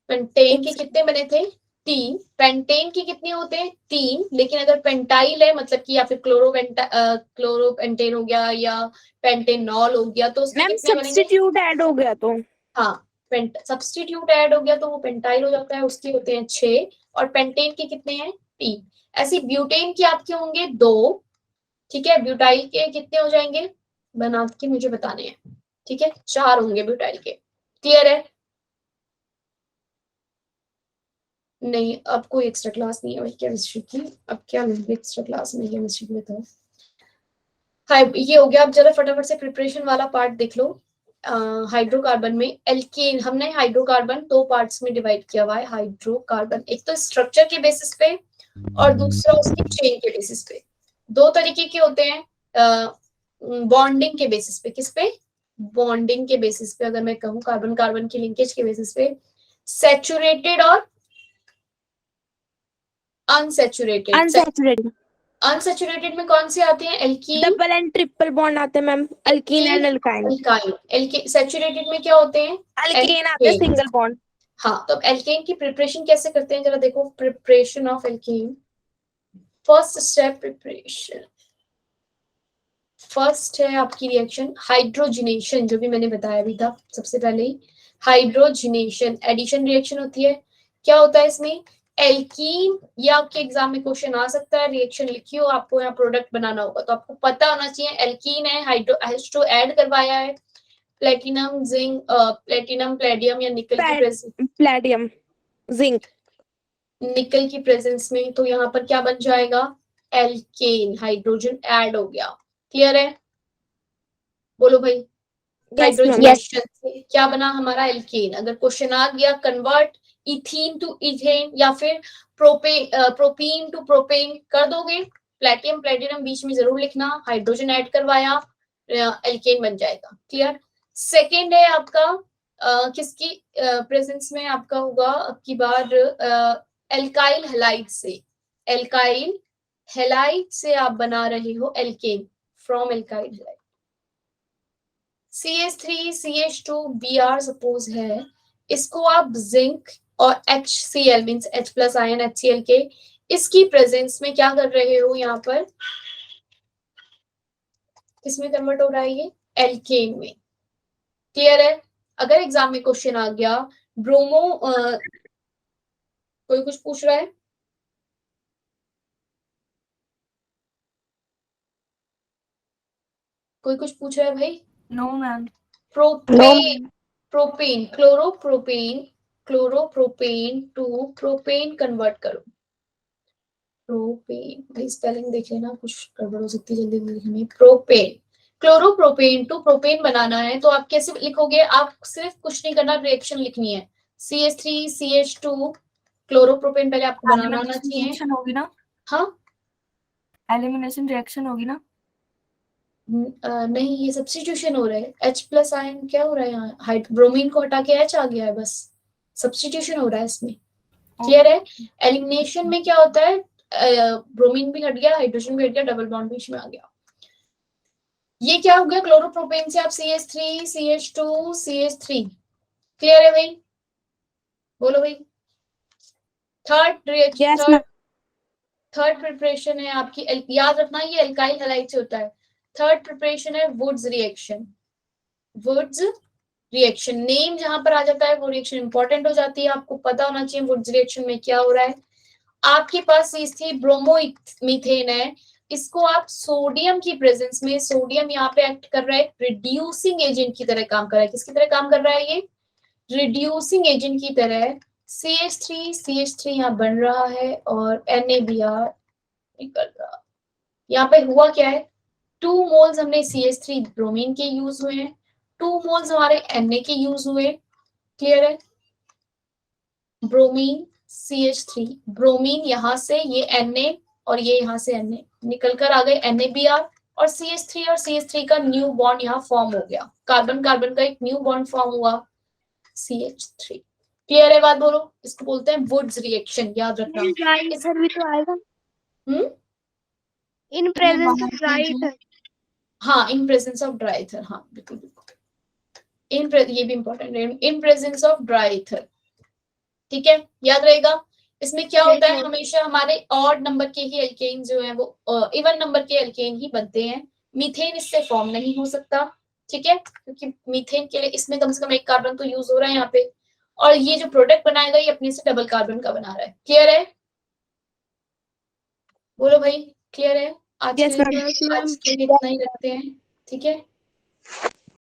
पेंटेन के कितने बने थे? 3। पेंटेन के कितने होते हैं? 3। लेकिन अगर पेंटाइल है, मतलब कि या फिर क्लोरोपेंटेन हो गया या पेंटेनॉल हो गया, तो उसके मैम कितने बनेंगे? सब्स्टिट्यूट ऐड हो गया तो। हाँ, सब्स्टिट्यूट ऐड हो गया तो वो पेंटाइल हो जाता है, उसके होते हैं 6। और पेंटेन के कितने हैं? 3। ऐसे ब्यूटेन के आपके होंगे 2, ठीक है? ब्यूटाइल के कितने हो जाएंगे? बना के मुझे बताने हैं, ठीक है? 4 होंगे ब्यूटाइल के। क्लियर है? नहीं, अब कोई एक्स्ट्रा क्लास नहीं है भाई केमिस्ट्री की। अब क्या लूंगी एक्स्ट्रा क्लास में केमिस्ट्री में? तो हाई ये हो गया। अब जरा फटाफट से प्रिपरेशन वाला पार्ट देख लो। हाइड्रोकार्बन में एल्केन, हमने हाइड्रोकार्बन 2 पार्ट्स में डिवाइड किया हुआ है। हाइड्रोकार्बन एक तो स्ट्रक्चर के बेसिस पे और दूसरा उसकी चेन के बेसिस पे। 2 तरीके के होते हैं, बॉन्डिंग के बेसिस पे। किस पे? बॉन्डिंग के बेसिस पे। अगर मैं कहूँ कार्बन कार्बन की लिंकेज के बेसिस पे, सैचुरेटेड और अनसैचुरेटेड। अनसैचुरेटेड। अनसैचुरेटेड में कौन से आते हैं? Alkene, double and triple bond आते हैं ma'am. Alkyne and alkyne. Alkyne. Saturated में क्या होते हैं? अल्केन आते हैं सिंगल बॉन्ड। हाँ, तो एल्केन की प्रिपरेशन कैसे करते हैं जरा देखो। Preparation of alkene, first step preparation, first है आपकी रिएक्शन हाइड्रोजिनेशन, जो भी मैंने बताया भी था सबसे पहले ही। हाइड्रोजिनेशन एडिशन रिएक्शन होती है। क्या होता है इसमें? एल्कीन, ये आपके एग्जाम में क्वेश्चन आ सकता है। रिएक्शन लिखी हो, आपको यहाँ प्रोडक्ट बनाना होगा, तो आपको पता होना चाहिए एल्कीन है, H2 ऐड करवाया है, प्लेटिनम जिंक, प्लेटिनम प्लेडियम या प्लेडियम जिंक, निकल की प्रेजेंस में, तो यहाँ पर क्या बन जाएगा? एल्केन, हाइड्रोजन ऐड हो गया। क्लियर है? बोलो भाई। हाइड्रोजनेशन से क्या बना हमारा एल्केन। अगर क्वेश्चन आ गया कन्वर्ट इथीन टू इथेन या फिर प्रोपीन टू प्रोपेन कर दोगे, प्लेटियम प्लेटिनम बीच में जरूर लिखना, हाइड्रोजन ऐड करवाया, एल्केन बन जाएगा। क्लियर। सेकेंड है आपका किसकी प्रेजेंस में आपका होगा अब की बार एल्काइल हैलाइड से। एल्काइल हैलाइड से आप बना रहे हो alkane from alkyl halide. CH3 CH2 Br suppose है, इसको आप जिंक और HCl means H plus ion HCl के इसकी प्रेजेंस में क्या कर रहे हो, यहाँ पर किसमें कन्वर्ट हो रहा है ये, एल्केन में। क्लियर है। अगर एग्जाम में क्वेश्चन आ गया ब्रोमो कोई कुछ पूछ रहा है, कोई कुछ पूछ रहा है भाई। No ma'am. Propane propane chloropropane to propane convert करो। प्रोपेन भाई स्पेलिंग देख लेना, कुछ गड़बड़ हो सकती है जल्दी लिखने में। प्रोपेन क्लोरोप्रोपेन टू प्रोपेन बनाना है तो आप कैसे लिखोगे, आप सिर्फ कुछ नहीं करना, रिएक्शन लिखनी है। CH3 CH2 क्लोरोप्रोपेन पहले आपको बनाना आना चाहिए। रिएक्शन होगी ना, हाँ एलिमिनेशन रिएक्शन होगी ना। नहीं ये सब्स्टिट्यूशन हो रहा है। H प्लस आयन क्या हो रहा है यहाँ, ब्रोमीन को हटा के H आ गया है, बस सब्स्टिट्यूशन हो रहा है इसमें। क्लियर है। एलिमिनेशन में क्या होता है, ब्रोमीन भी हट गया, हाइड्रोजन भी हट गया, डबल बॉन्ड बीच में आ गया। ये क्या हो गया, क्लोरोप्रोपेन से आप CH3 CH2 CH3। क्लियर है भाई, बोलो भाई। थर्ड रिएक्शन थर्ड प्रिपरेशन है आपकी याद रखना ये एल्काइल हैलाइड से होता है। थर्ड प्रिपरेशन है Wurtz reaction. Wurtz reaction name जहां पर आ जाता है वो रिएक्शन इंपॉर्टेंट हो जाती है, आपको पता होना चाहिए वुड्स रिएक्शन में क्या हो रहा है। आपके पास CH3 ब्रोमो मीथेन है, इसको आप सोडियम की प्रेजेंस में, सोडियम यहाँ पे एक्ट कर रहा है रिड्यूसिंग एजेंट की तरह काम कर रहा है। किसकी तरह काम कर रहा है ये, रिड्यूसिंग एजेंट की तरह। CH3 यहाँ बन रहा है और NaBr निकल रहा। यहाँ पे हुआ क्या है, 2 मोल्स हमने CH3 ब्रोमीन के यूज हुए हैं, 2 मोल्स हमारे Na के यूज हुए। क्लियर है। ब्रोमीन CH3 ब्रोमीन यहाँ से ये Na और ये यहाँ से Na निकल कर आ गए NaBr और CH3 और CH3 का न्यू बॉन्ड यहाँ फॉर्म हो गया, कार्बन कार्बन का एक न्यू बॉन्ड फॉर्म हुआ CH3। क्लियर है बात, बोलो। इसको बोलते हैं वुड्स रिएक्शन, याद रखना। इधर भी तो आएगा इन ये प्रेजेंस बाहर ऑफ ड्राई। हाँ in presence of dry ether, हाँ बिल्कुल बिल्कुल। ये भी इंपॉर्टेंट है, in presence of dry ether. ठीक है, याद रहेगा। इसमें क्या होता है, हमेशा हमारे ऑड नंबर के ही एल्केन जो है वो इवन नंबर के एल्केन ही बनते हैं। मीथेन इससे फॉर्म नहीं हो सकता, ठीक है, क्योंकि मीथेन के लिए इसमें कम से कम एक कार्बन तो यूज हो रहा है यहाँ पे, और ये जो प्रोडक्ट बनाएगा ये अपने से डबल कार्बन का बना रहा है। क्लियर है, बोलो भाई। क्लियर है। आज के लिए इतना ही रखते हैं, ठीक है।